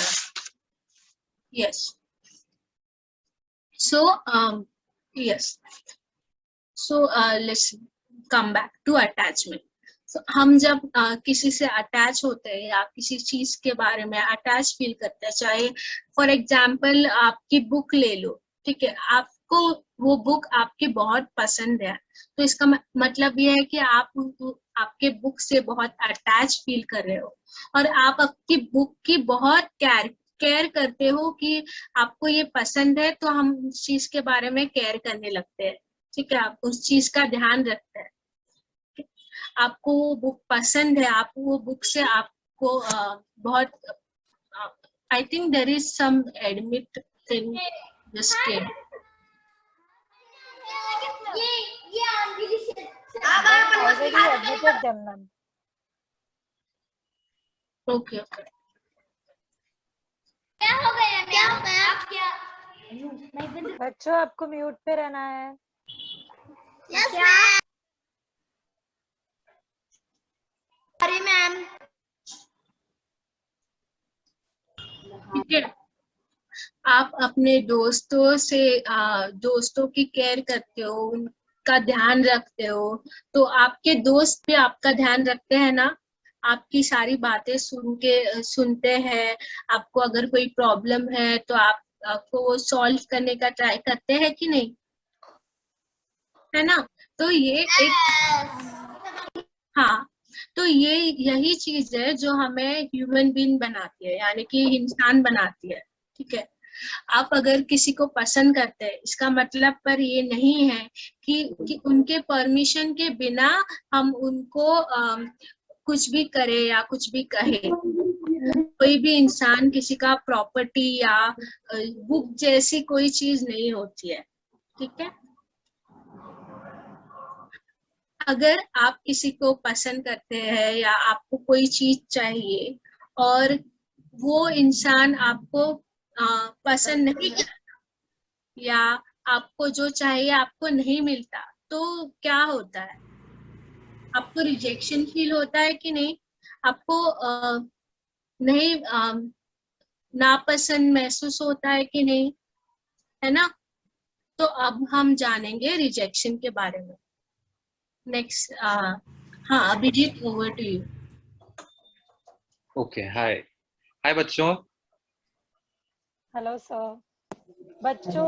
Yes. So yes. So let's come back to attachment. So हम जब किसी से अटैच होते हैं या किसी चीज के बारे में अटैच फील करते हैं, चाहे फॉर एग्जाम्पल आपकी बुक ले लो, ठीक है, आपको वो बुक आपकी बहुत पसंद है, तो इसका मतलब ये है कि आप आपके बुक से बहुत अटैच फील कर रहे हो और आप आपकी बुक की बहुत केयर करते हो कि आपको ये पसंद है, तो हम उस चीज के बारे में केयर करने लगते हैं, ठीक है, आप उस चीज का ध्यान रखते हैं। आपको वो बुक पसंद है, आप वो बुक से आपको बहुत, I think there is some admit thing just came. Already admitted them, ma'am. Okay क्या हो गया? आप क्या? बच्चों आपको म्यूट पे रहना है। Yes ma'am. Sorry ma'am. ठीक है, आप अपने दोस्तों की केयर करते हो, उनका ध्यान रखते हो, तो आपके दोस्त भी आपका ध्यान रखते हैं ना, आपकी सारी बातें सुनते हैं, आपको अगर कोई प्रॉब्लम है तो आपको वो सॉल्व करने का ट्राई करते हैं कि नहीं, है ना? तो ये एक, हाँ, तो यही चीज है जो हमें ह्यूमन बीइंग बनाती है, यानी कि इंसान बनाती है, ठीक है। आप अगर किसी को पसंद करते हैं, इसका मतलब पर ये नहीं है कि उनके परमिशन के बिना हम उनको कुछ भी करे या कुछ भी कहे। कोई भी इंसान किसी का प्रॉपर्टी या बुक जैसी कोई चीज नहीं होती है, ठीक है। अगर आप किसी को पसंद करते हैं या आपको कोई चीज चाहिए और वो इंसान आपको पसंद नहीं करता या आपको जो चाहिए आपको नहीं मिलता, तो क्या होता है? आपको रिजेक्शन फील होता है कि नहीं? आपको नहीं नापसंद महसूस होता है कि नहीं, है ना? तो अब हम जानेंगे रिजेक्शन के बारे में। नेक्स्ट, हाँ Abhijit, over to you. Okay, hi बच्चों। Hello sir. बच्चों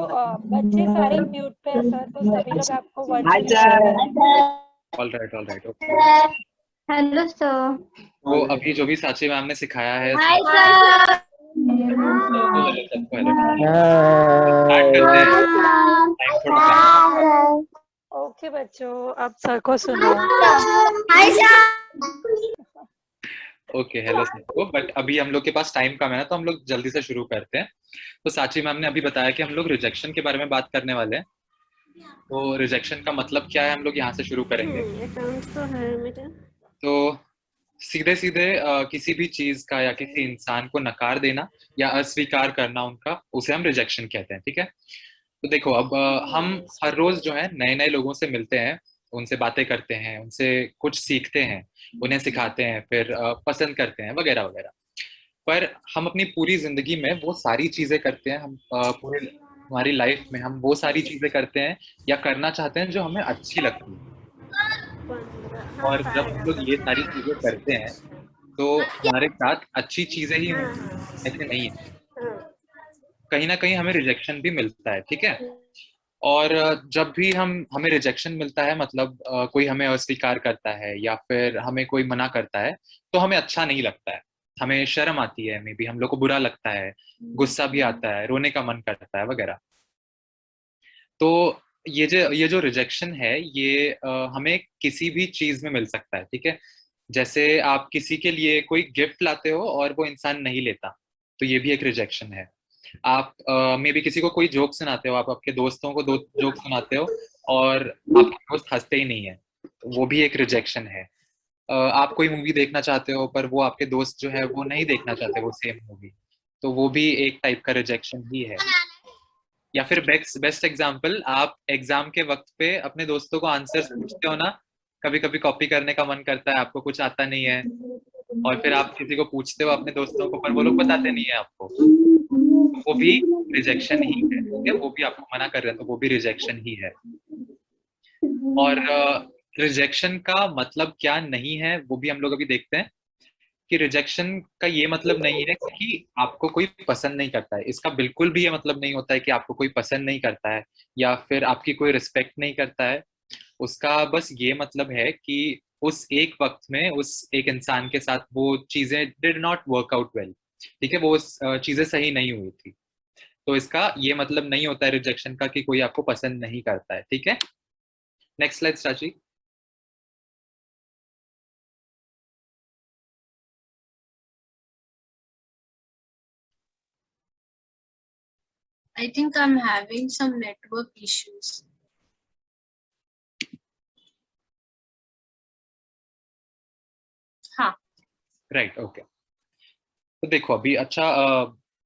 बच्चे सारे म्यूट पे है सर, तो सभी लोग आपको virtually. All right, okay। Hello sir. तो अभी जो भी साची मैम ने सिखाया है, हाय सर। ओके बच्चों, अब सर को सुनो। Hi sir. ओके, हेलो सबको। बट अभी हम लोग के पास टाइम कम है ना, तो हम लोग जल्दी से शुरू करते हैं। तो साची मैम ने अभी बताया कि हम लोग रिजेक्शन के बारे में बात करने वाले हैं। तो रिजेक्शन का मतलब क्या है, हम लोग यहाँ से शुरू करेंगे। तो सीधे सीधे किसी भी चीज का या किसी इंसान को नकार देना या अस्वीकार करना उनका, उसे हम रिजेक्शन कहते हैं, ठीक है। तो देखो, अब हम हर रोज जो है नए नए लोगों से मिलते हैं, उनसे बातें करते हैं, उनसे कुछ सीखते हैं, उन्हें सिखाते हैं, फिर पसंद करते हैं, वगैरह वगैरह। पर हम अपनी पूरी जिंदगी में वो सारी चीजें करते हैं, हम पूरे हमारी लाइफ में हम वो सारी चीजें करते हैं या करना चाहते हैं जो हमें अच्छी लगती है। और जब हम लोग ये सारी चीजें करते हैं तो हमारे साथ अच्छी चीजें ही ऐसे नहीं है, कहीं ना कहीं हमें रिजेक्शन भी मिलता है, ठीक है। और जब भी हमें रिजेक्शन मिलता है, मतलब कोई हमें अस्वीकार करता है या फिर हमें कोई मना करता है, तो हमें अच्छा नहीं लगता है, हमें शर्म आती है, मे बी हम लोग को बुरा लगता है, गुस्सा भी आता है, रोने का मन करता है, वगैरह। तो ये जो रिजेक्शन है, ये हमें किसी भी चीज में मिल सकता है, ठीक है। जैसे आप किसी के लिए कोई गिफ्ट लाते हो और वो इंसान नहीं लेता, तो ये भी एक रिजेक्शन है। आप मे बी किसी को कोई जोक सुनाते हो, आप आपके दोस्तों को दो जोक सुनाते हो और आपके दोस्त हंसते ही नहीं है, तो वो भी एक रिजेक्शन है। आप कोई मूवी देखना चाहते हो पर वो आपके दोस्त जो है वो नहीं देखना चाहते वो सेम मूवी, तो वो भी एक टाइप का रिजेक्शन ही है। या फिर बेस्ट बेस्ट एग्जांपल, आप एग्जाम के वक्त पे अपने दोस्तों को आंसर्स पूछते हो ना, कभी कभी कॉपी करने का मन करता है, आपको कुछ आता नहीं है, और फिर आप किसी को पूछते हो अपने दोस्तों को पर वो लोग बताते नहीं है आपको, तो वो भी रिजेक्शन ही है, ठीक है, वो भी आपको मना कर रहे हैं तो वो भी रिजेक्शन ही है। और रिजेक्शन का मतलब क्या नहीं है वो भी हम लोग अभी देखते हैं, कि रिजेक्शन का ये मतलब नहीं है कि आपको कोई पसंद नहीं करता है, इसका बिल्कुल भी ये मतलब नहीं होता है कि आपको कोई पसंद नहीं करता है या फिर आपकी कोई रिस्पेक्ट नहीं करता है। उसका बस ये मतलब है कि उस एक वक्त में उस एक इंसान के साथ वो चीजें did not work out well, ठीक है, वो चीजें सही नहीं हुई थी, तो इसका ये मतलब नहीं होता है रिजेक्शन का कि कोई आपको पसंद नहीं करता है, ठीक है। नेक्स्ट स्लाइड साची। I think I'm having some network issues. हाँ, राइट, ओके। तो देखो अभी अच्छा,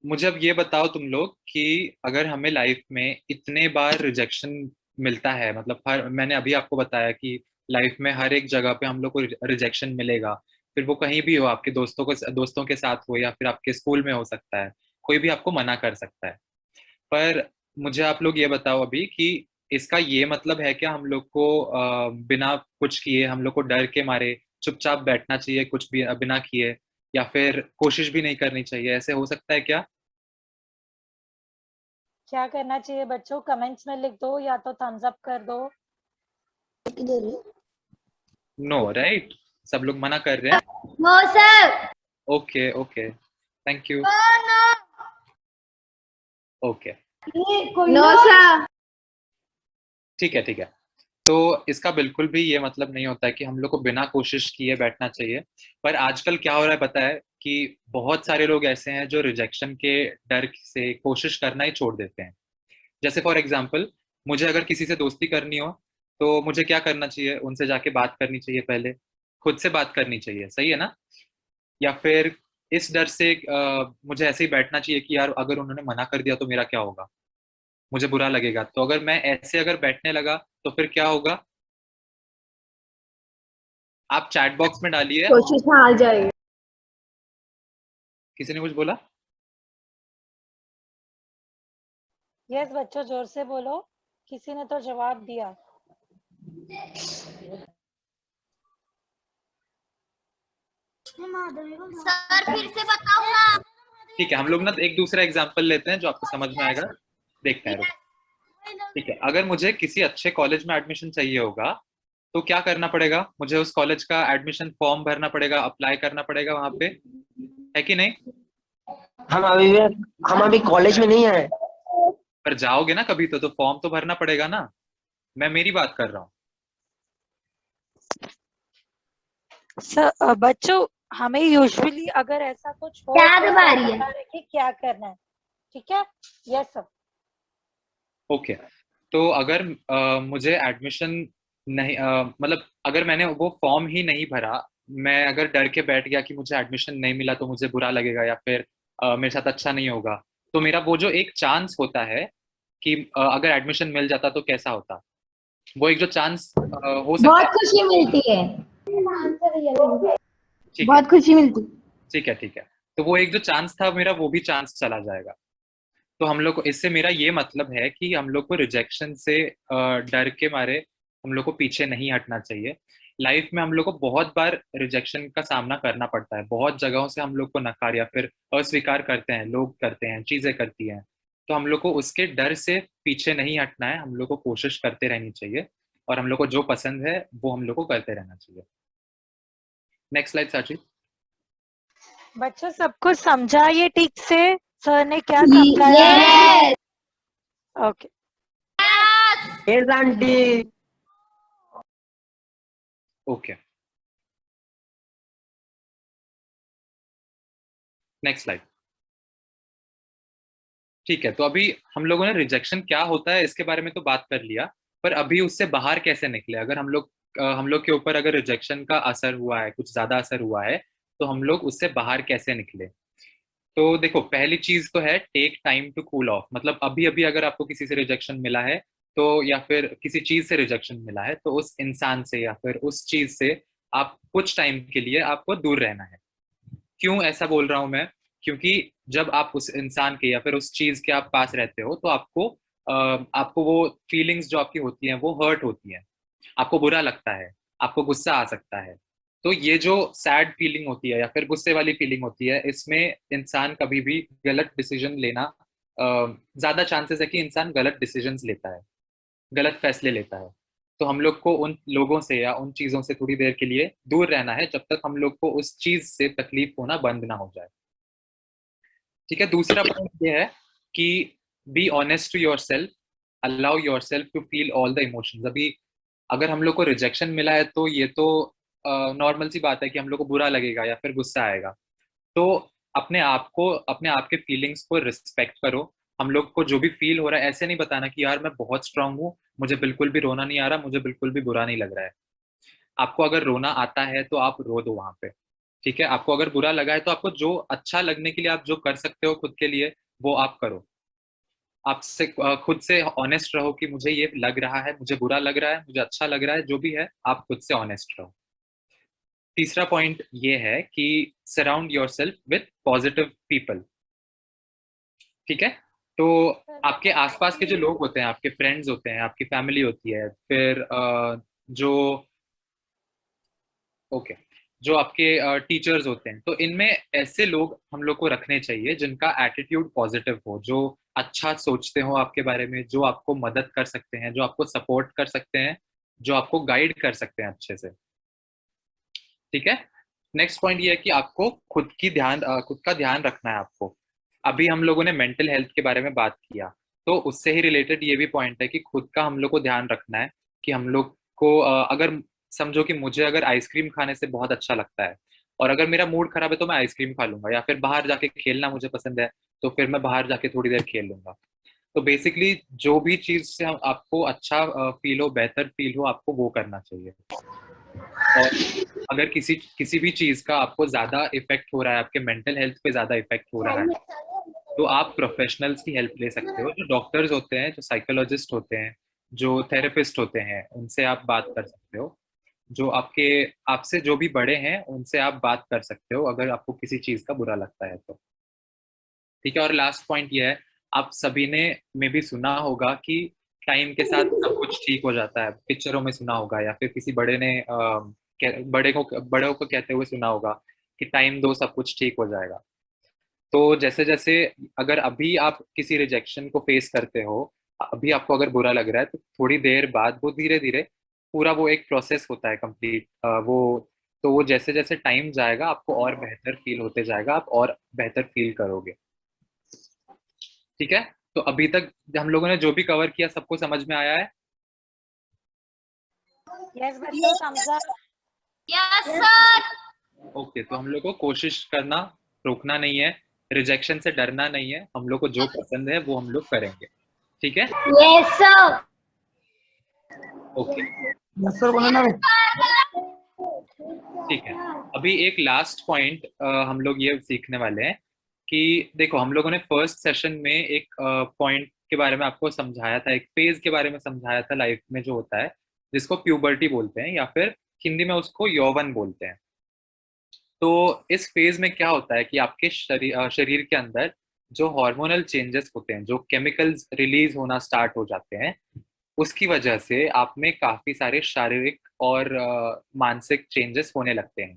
मुझे अब ये बताओ तुम लोग कि अगर हमें लाइफ में इतने बार रिजेक्शन मिलता है, मतलब हर, मैंने अभी आपको बताया कि लाइफ में हर एक जगह पे हम लोग को रिजेक्शन मिलेगा, फिर वो कहीं भी हो, आपके दोस्तों के साथ हो या फिर आपके स्कूल में हो सकता है, कोई भी आपको मना कर सकता है। पर मुझे आप लोग ये बताओ अभी कि इसका ये मतलब है क्या हम लोग को बिना कुछ किए, हम लोग को डर के मारे चुपचाप बैठना चाहिए कुछ भी बिना किए, या फिर कोशिश भी नहीं करनी चाहिए, ऐसे हो सकता है क्या? क्या करना चाहिए बच्चों, कमेंट्स में लिख दो या तो थम्स अप कर दो। नो, राइट, सब लोग मना कर रहे हैं। No sir. Okay okay, thank you. Okay, no sir. ठीक है ठीक है। तो इसका बिल्कुल भी ये मतलब नहीं होता है कि हम लोग को बिना कोशिश किए बैठना चाहिए। पर आजकल क्या हो रहा है पता है, कि बहुत सारे लोग ऐसे हैं जो रिजेक्शन के डर से कोशिश करना ही छोड़ देते हैं। जैसे फॉर एग्जाम्पल, मुझे अगर किसी से दोस्ती करनी हो तो मुझे क्या करना चाहिए, उनसे जाके बात करनी चाहिए, पहले खुद से बात करनी चाहिए, सही है ना? या फिर इस डर से मुझे ऐसे ही बैठना चाहिए कि यार अगर उन्होंने मना कर दिया तो मेरा क्या होगा, मुझे बुरा लगेगा, तो अगर मैं ऐसे अगर बैठने लगा तो फिर क्या होगा? आप चैट बॉक्स में डालिए। कोशिश में आ जाएगी। किसी ने कुछ बोला? यस बच्चों, जोर से बोलो, किसी ने तो जवाब दिया। सर फिर से बताओ ना। ठीक है, हम लोग ना एक दूसरा एग्जांपल लेते हैं जो आपको समझ में आएगा, देखते हैं, रुको। ठीक है, अगर मुझे किसी अच्छे कॉलेज में एडमिशन चाहिए होगा तो क्या करना पड़ेगा, मुझे उस कॉलेज का एडमिशन फॉर्म भरना पड़ेगा, अप्लाई करना पड़ेगा वहां पे, है कि नहीं? हम अभी कॉलेज में नहीं है। पर जाओगे ना कभी तो फॉर्म तो भरना पड़ेगा ना, मैं मेरी बात कर रहा हूँ। सर बच्चों, हमें यूजुअली अगर ऐसा कुछ हो क्या तो दबा सर रही है? बता रहे कि क्या करना है, ठीक है? Yes sir. ओके, तो अगर मुझे एडमिशन नहीं, मतलब अगर मैंने वो फॉर्म ही नहीं भरा, मैं अगर डर के बैठ गया कि मुझे एडमिशन नहीं मिला तो मुझे बुरा लगेगा या फिर मेरे साथ अच्छा नहीं होगा, तो मेरा वो जो एक चांस होता है कि अगर एडमिशन मिल जाता तो कैसा होता, वो एक जो चांस हो सकता बहुत है। खुशी मिलती है। ठीक है बहुत खुशी मिलती। ठीक है ठीक है, तो वो एक जो चांस था मेरा वो भी चांस चला जाएगा। तो हम लोग को इससे मेरा ये मतलब है कि हम लोग को रिजेक्शन से डर के मारे हम लोग को पीछे नहीं हटना चाहिए। लाइफ में हम लोग को बहुत बार रिजेक्शन का सामना करना पड़ता है, बहुत जगहों से हम लोग को नकार या फिर अस्वीकार करते हैं, लोग करते हैं, चीजें करती हैं, तो हम लोग को उसके डर से पीछे नहीं हटना है, हम लोग को कोशिश करते रहनी चाहिए और हम लोग को जो पसंद है वो हम लोग को करते रहना चाहिए। नेक्स्ट स्लाइड साची। बच्चों सबको समझा ये ठीक से, सर ने क्या समझाया? Yes. Okay. Yes aunty. Okay, next slide. ठीक है, तो अभी हम लोगों ने रिजेक्शन क्या होता है इसके बारे में तो बात कर लिया, पर अभी उससे बाहर कैसे निकले, अगर हम लोग हम लोग के ऊपर अगर रिजेक्शन का असर हुआ है, कुछ ज्यादा असर हुआ है, तो हम लोग उससे बाहर कैसे निकले। तो देखो, पहली चीज तो है take time to cool off. मतलब अभी अभी अगर आपको किसी से रिजेक्शन मिला है, तो या फिर किसी चीज से रिजेक्शन मिला है, तो उस इंसान से या फिर उस चीज से आप कुछ टाइम के लिए आपको दूर रहना है। क्यों ऐसा बोल रहा हूं मैं? क्योंकि जब आप उस इंसान के या फिर उस चीज के आप पास रहते हो, तो आपको वो फीलिंग्स जो आपकी होती हैं वो हर्ट होती हैं, आपको बुरा लगता है, आपको गुस्सा आ सकता है। तो ये जो सैड फीलिंग होती है या फिर गुस्से वाली फीलिंग होती है, इसमें इंसान कभी भी गलत डिसीजन लेना, ज्यादा चांसेस है कि इंसान गलत डिसीजंस लेता है, गलत फैसले लेता है। तो हम लोग को उन लोगों से या उन चीजों से थोड़ी देर के लिए दूर रहना है, जब तक हम लोग को उस चीज से तकलीफ होना बंद ना हो जाए। ठीक है। दूसरा पॉइंट ये है कि be honest to yourself, allow yourself to feel all the emotions. अभी अगर हम लोग को रिजेक्शन मिला है, तो ये तो नॉर्मल सी बात है कि हम लोग को बुरा लगेगा या फिर गुस्सा आएगा। तो अपने आप के फीलिंग्स को रिस्पेक्ट करो। हम लोग को जो भी फील हो रहा है, ऐसे नहीं बताना कि यार मैं बहुत स्ट्रांग हूँ, मुझे बिल्कुल भी रोना नहीं आ रहा, मुझे बिल्कुल भी बुरा नहीं लग रहा है। आपको अगर रोना आता है तो आप रो दो वहां पे। ठीक है। आपको अगर बुरा लगा है, तो आपको जो अच्छा लगने के लिए आप जो कर सकते हो खुद के लिए, वो आप करो। आपसे खुद से ऑनेस्ट रहो कि मुझे ये लग रहा है, मुझे बुरा लग रहा है, मुझे अच्छा लग रहा है, जो भी है आप खुद से ऑनेस्ट रहो। तीसरा पॉइंट ये है कि surround yourself with positive people. ठीक है। तो आपके आसपास के जो लोग होते हैं, आपके फ्रेंड्स होते हैं, आपकी फैमिली होती है, फिर जो ओके जो आपके टीचर्स होते हैं, तो इनमें ऐसे लोग हम लोग को रखने चाहिए जिनका एटीट्यूड पॉजिटिव हो, जो अच्छा सोचते हो आपके बारे में, जो आपको मदद कर सकते हैं, जो आपको सपोर्ट कर सकते हैं, जो आपको गाइड कर सकते हैं अच्छे से। ठीक है। नेक्स्ट पॉइंट ये है कि आपको खुद का ध्यान रखना है आपको। अभी हम लोगों ने मेंटल हेल्थ के बारे में बात किया, तो उससे ही रिलेटेड ये भी पॉइंट है कि खुद का हम लोग को ध्यान रखना है। कि हम लोग को अगर समझो कि मुझे अगर आइसक्रीम खाने से बहुत अच्छा लगता है, और अगर मेरा मूड खराब है तो मैं आइसक्रीम खा लूंगा, या फिर बाहर जाके खेलना मुझे पसंद है, तो फिर मैं बाहर जाके थोड़ी देर खेल लूंगा। तो बेसिकली जो भी चीज से आपको अच्छा फील हो, बेहतर फील हो, आपको वो करना चाहिए। और अगर किसी भी चीज का आपको ज्यादा इफेक्ट हो रहा है, आपके मेंटल हेल्थ पे ज्यादा इफेक्ट हो रहा है, तो आप प्रोफेशनल्स की हेल्प ले सकते हो। जो डॉक्टर्स होते हैं, जो साइकोलॉजिस्ट होते हैं, जो थेरेपिस्ट होते हैं, उनसे आप बात कर सकते हो। जो आपसे जो भी बड़े हैं, उनसे आप बात कर सकते हो अगर आपको किसी चीज का बुरा लगता है तो। ठीक है। और लास्ट पॉइंट ये है, आप सभी ने में भी सुना होगा कि टाइम के साथ सब कुछ ठीक हो जाता है। पिक्चरों में सुना होगा, या फिर किसी बड़े ने बड़ों को कहते हुए सुना होगा कि टाइम दो, सब कुछ ठीक हो जाएगा। तो जैसे जैसे अगर अभी आप किसी रिजेक्शन को फेस करते हो, अभी आपको अगर बुरा लग रहा है, तो थोड़ी देर बाद वो धीरे धीरे पूरा वो एक प्रोसेस होता है कंप्लीट, वो जैसे जैसे टाइम जाएगा, आपको और बेहतर फील होते जाएगा, आप और बेहतर फील करोगे। ठीक है। तो अभी तक हम लोगों ने जो भी कवर किया, सबको समझ में आया है? यस बच्चों, समझा। Yes sir. ओके। तो हम लोग को कोशिश करना रोकना नहीं है, रिजेक्शन से डरना नहीं है, हम लोग को जो पसंद है वो हम लोग करेंगे। ठीक है। Yes sir. ओके। सर बोला ना। ठीक है। अभी एक लास्ट पॉइंट हम लोग ये सीखने वाले हैं कि देखो, हम लोगों ने फर्स्ट सेशन में एक पॉइंट के बारे में आपको समझाया था, एक फेज के बारे में समझाया था लाइफ में जो होता है, जिसको प्यूबर्टी बोलते हैं, या फिर हिंदी में उसको यौवन बोलते हैं। तो इस फेज में क्या होता है कि आपके शरीर के अंदर जो हार्मोनल चेंजेस होते हैं, जो केमिकल्स रिलीज होना स्टार्ट हो जाते हैं, उसकी वजह से आप में काफी सारे शारीरिक और मानसिक चेंजेस होने लगते हैं।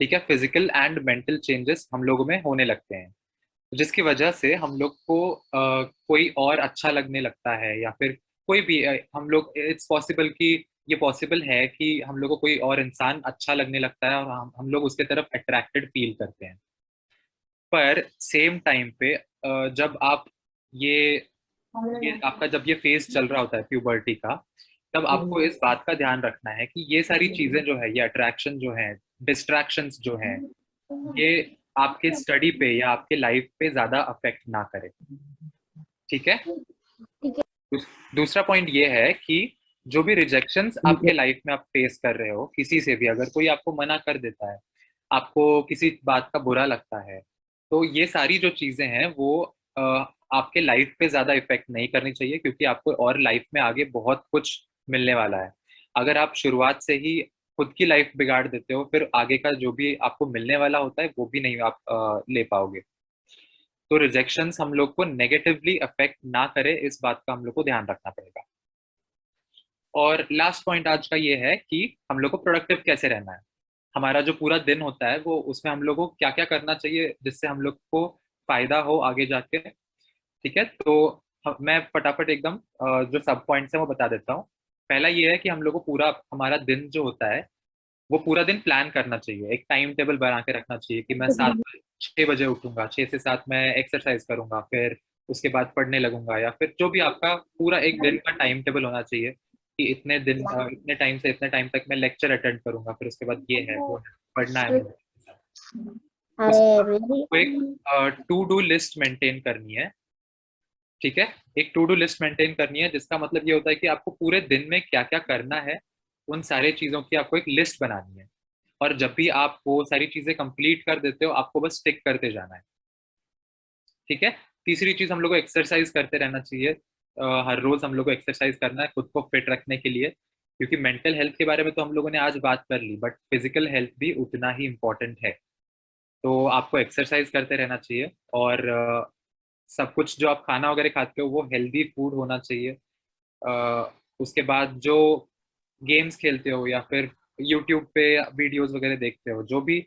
ठीक है। फिजिकल एंड मेंटल चेंजेस हम लोगों में होने लगते हैं, जिसकी वजह से हम लोग को कोई और अच्छा लगने लगता है, या फिर कोई भी हम लोग, इट्स पॉसिबल कि ये पॉसिबल है कि हम लोग को कोई और इंसान अच्छा लगने लगता है, और हम लोग उसके तरफ अट्रैक्टेड फील करते हैं। पर सेम टाइम पे जब आप ये आपका जब ये फेज चल रहा होता है प्यूबर्टी का, तब आपको इस बात का ध्यान रखना है कि ये सारी चीजें जो है, ये अट्रैक्शन जो है, डिस्ट्रैक्शंस जो है, ये आपके स्टडी पे या आपके लाइफ पे ज्यादा अफेक्ट ना करे। ठीक है। दूसरा पॉइंट ये है कि जो भी रिजेक्शंस आपके लाइफ में आप फेस कर रहे हो, किसी से भी अगर कोई आपको मना कर देता है, आपको किसी बात का बुरा लगता है, तो ये सारी जो चीजें हैं वो आपके लाइफ पे ज्यादा इफेक्ट नहीं करनी चाहिए, क्योंकि आपको और लाइफ में आगे बहुत कुछ मिलने वाला है। अगर आप शुरुआत से ही खुद की लाइफ बिगाड़ देते हो, फिर आगे का जो भी आपको मिलने वाला होता है वो भी नहीं आप ले पाओगे। तो रिजेक्शंस हम लोग को नेगेटिवली अफेक्ट ना करे, इस बात का हम लोग को ध्यान रखना पड़ेगा। और लास्ट पॉइंट आज का ये है कि हम लोग को प्रोडक्टिव कैसे रहना है। हमारा जो पूरा दिन होता है वो उसमें हम लोग को क्या क्या करना चाहिए जिससे हम लोग को फायदा हो आगे जाके। ठीक है, तो मैं फटाफट एकदम जो सब पॉइंट्स है वो बता देता हूँ। पहला ये है कि हम लोग को पूरा हमारा दिन जो होता है वो पूरा दिन प्लान करना चाहिए, एक टाइम टेबल बना के रखना चाहिए कि मैं 6 बजे उठूंगा, 6 से 7 मैं एक्सरसाइज करूंगा, फिर उसके बाद पढ़ने लगूंगा, या फिर जो भी आपका पूरा एक दिन का टाइम टेबल होना चाहिए कि इतने दिन इतने टाइम से इतने टाइम तक मैं लेक्चर अटेंड करूंगा, फिर उसके बाद ये है वो है, पढ़ना है मुझे। उसको एक टू डू लिस्ट मेंटेन करनी है। ठीक है, एक टू डू लिस्ट मेंटेन करनी है, जिसका मतलब ये होता है कि आपको पूरे दिन में क्या क्या करना है, उन सारे चीजों की आपको एक लिस्ट बनानी है। और जब भी आप वो सारी चीजें कंप्लीट कर देते हो, आपको बस टिक करते जाना है। ठीक है, तीसरी चीज हम लोग को एक्सरसाइज करते रहना चाहिए। हर रोज हम लोग को एक्सरसाइज करना है खुद को फिट रखने के लिए, क्योंकि मेंटल हेल्थ के बारे में तो हम लोगों ने आज बात कर ली, बट फिजिकल हेल्थ भी उतना ही इम्पोर्टेंट है। तो आपको एक्सरसाइज करते रहना चाहिए, और सब कुछ जो आप खाना वगैरह खाते हो वो हेल्दी फूड होना चाहिए। उसके बाद जो गेम्स खेलते हो या फिर यूट्यूब पे वीडियोस वगैरह देखते हो, जो भी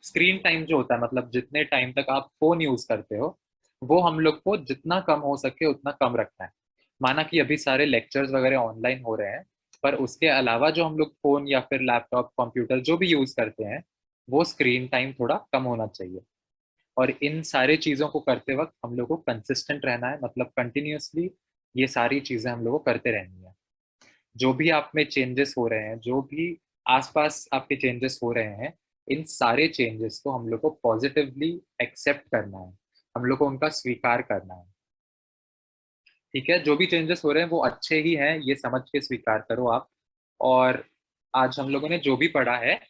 स्क्रीन टाइम जो होता है, मतलब जितने टाइम तक आप फोन यूज करते हो, वो हम लोग को जितना कम हो सके उतना कम रखना है। माना कि अभी सारे लेक्चर्स वगैरह ऑनलाइन हो रहे हैं, पर उसके अलावा जो हम लोग फोन या फिर लैपटॉप कंप्यूटर जो भी यूज करते हैं, वो स्क्रीन टाइम थोड़ा कम होना चाहिए। और इन सारे चीजों को करते वक्त हम लोग को कंसिस्टेंट रहना है, मतलब कंटिन्यूअसली ये सारी चीजें हम लोग को करते रहनी है। जो भी आप में चेंजेस हो रहे हैं, जो भी आसपास आपके चेंजेस हो रहे हैं, इन सारे चेंजेस को हम लोग को पॉजिटिवली एक्सेप्ट करना है, हम लोग को उनका स्वीकार करना है। ठीक है, जो भी चेंजेस हो रहे हैं वो अच्छे ही हैं, ये समझ के स्वीकार करो आप। और आज हम लोगों ने जो भी पढ़ा है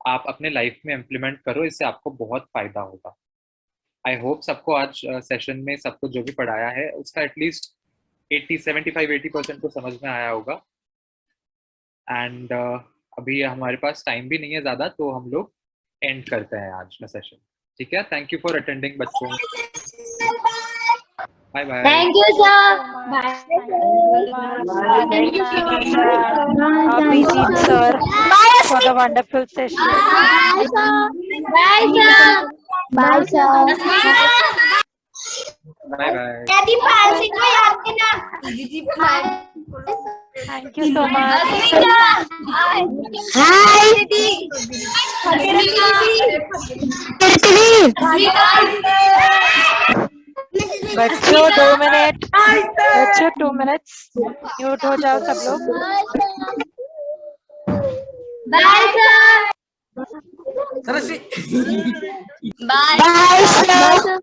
आप अपने लाइफ में इम्प्लीमेंट करो, इससे आपको बहुत फायदा होगा। आई होप सबको आज सेशन में सबको जो भी पढ़ाया है उसका एटलीस्ट 75-80% तो समझ में आया होगा। एंड अभी हमारे पास टाइम भी नहीं है ज़्यादा, तो हम लोग एंड करते हैं आज का सेशन। ठीक है, थैंक यू फॉर अटेंडिंग बच्चों। Bye bye. Thank you, sir. Thank you, Abhijit sir, for the wonderful session. Bye, sir. Bye, sir. Bye, sir. Bye bye. यदि पालसी को याद करना। Thank you so much. Hi, दीदी। बच्चों 2 मिनट, बच्चों 2 minutes mute हो जाओ सब लोग। Bye, sir. Bye. Bye, sir.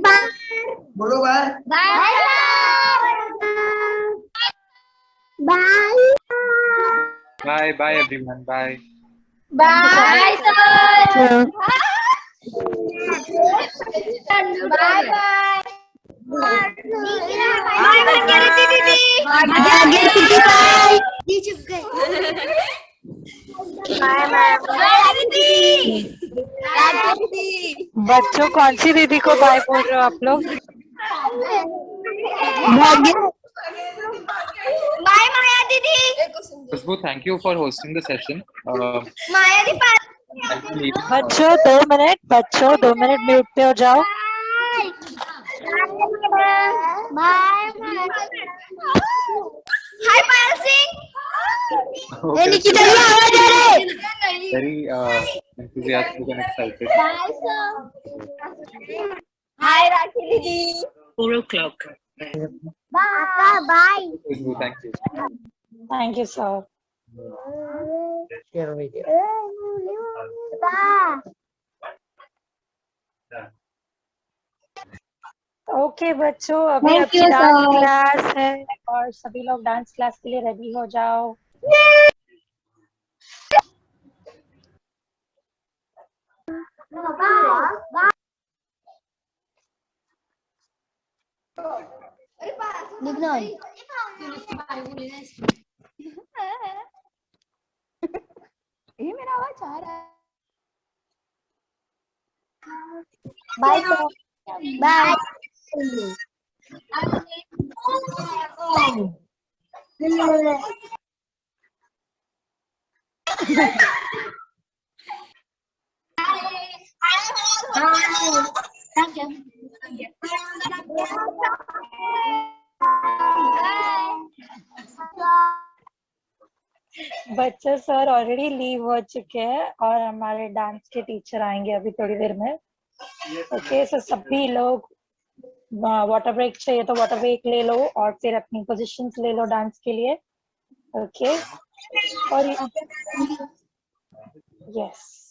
Bye. बोलो bye. Bye. Bye. Bye bye everyone, bye. Bye, sir. Bye, bye. Bye, Bhagyavati दीदी. भाग्यवती bye. ये चुप गए. Bye, bye. Bye, दीदी. भाग्यवती. बच्चों कौन सी दीदी को बाय बोल रहे हो आप लोग? Bye, Maya didi. Khushboo, thank you for hosting the session. Maya didi. बच्चों 2 मिनट, बच्चों 2 मिनट म्यूट पे हो जाओ। Bye. Hi, Payal Singh. Nikita जी आवाज आ रहा है. Very enthusiastic and excited. Bye, sir. Hi, Rakhi didi. 4 o'clock. Bye. Bye. Khushboo, thank you. Thank you sir. Share video. Bye. Okay बच्चों, अभी Thank आपकी you, डांस sir. क्लास है। और सभी लोग डांस क्लास के लिए रेडी हो जाओ। ये मेरा आवाज आ रहा है। Bye bye. बच्चे सर ऑलरेडी लीव हो चुके हैं और हमारे डांस के टीचर आएंगे अभी थोड़ी देर में। ओके, सो सभी लोग वाटर ब्रेक चाहिए तो वाटर ब्रेक ले लो और फिर अपनी पोजीशंस ले लो डांस के लिए। ओके, और यस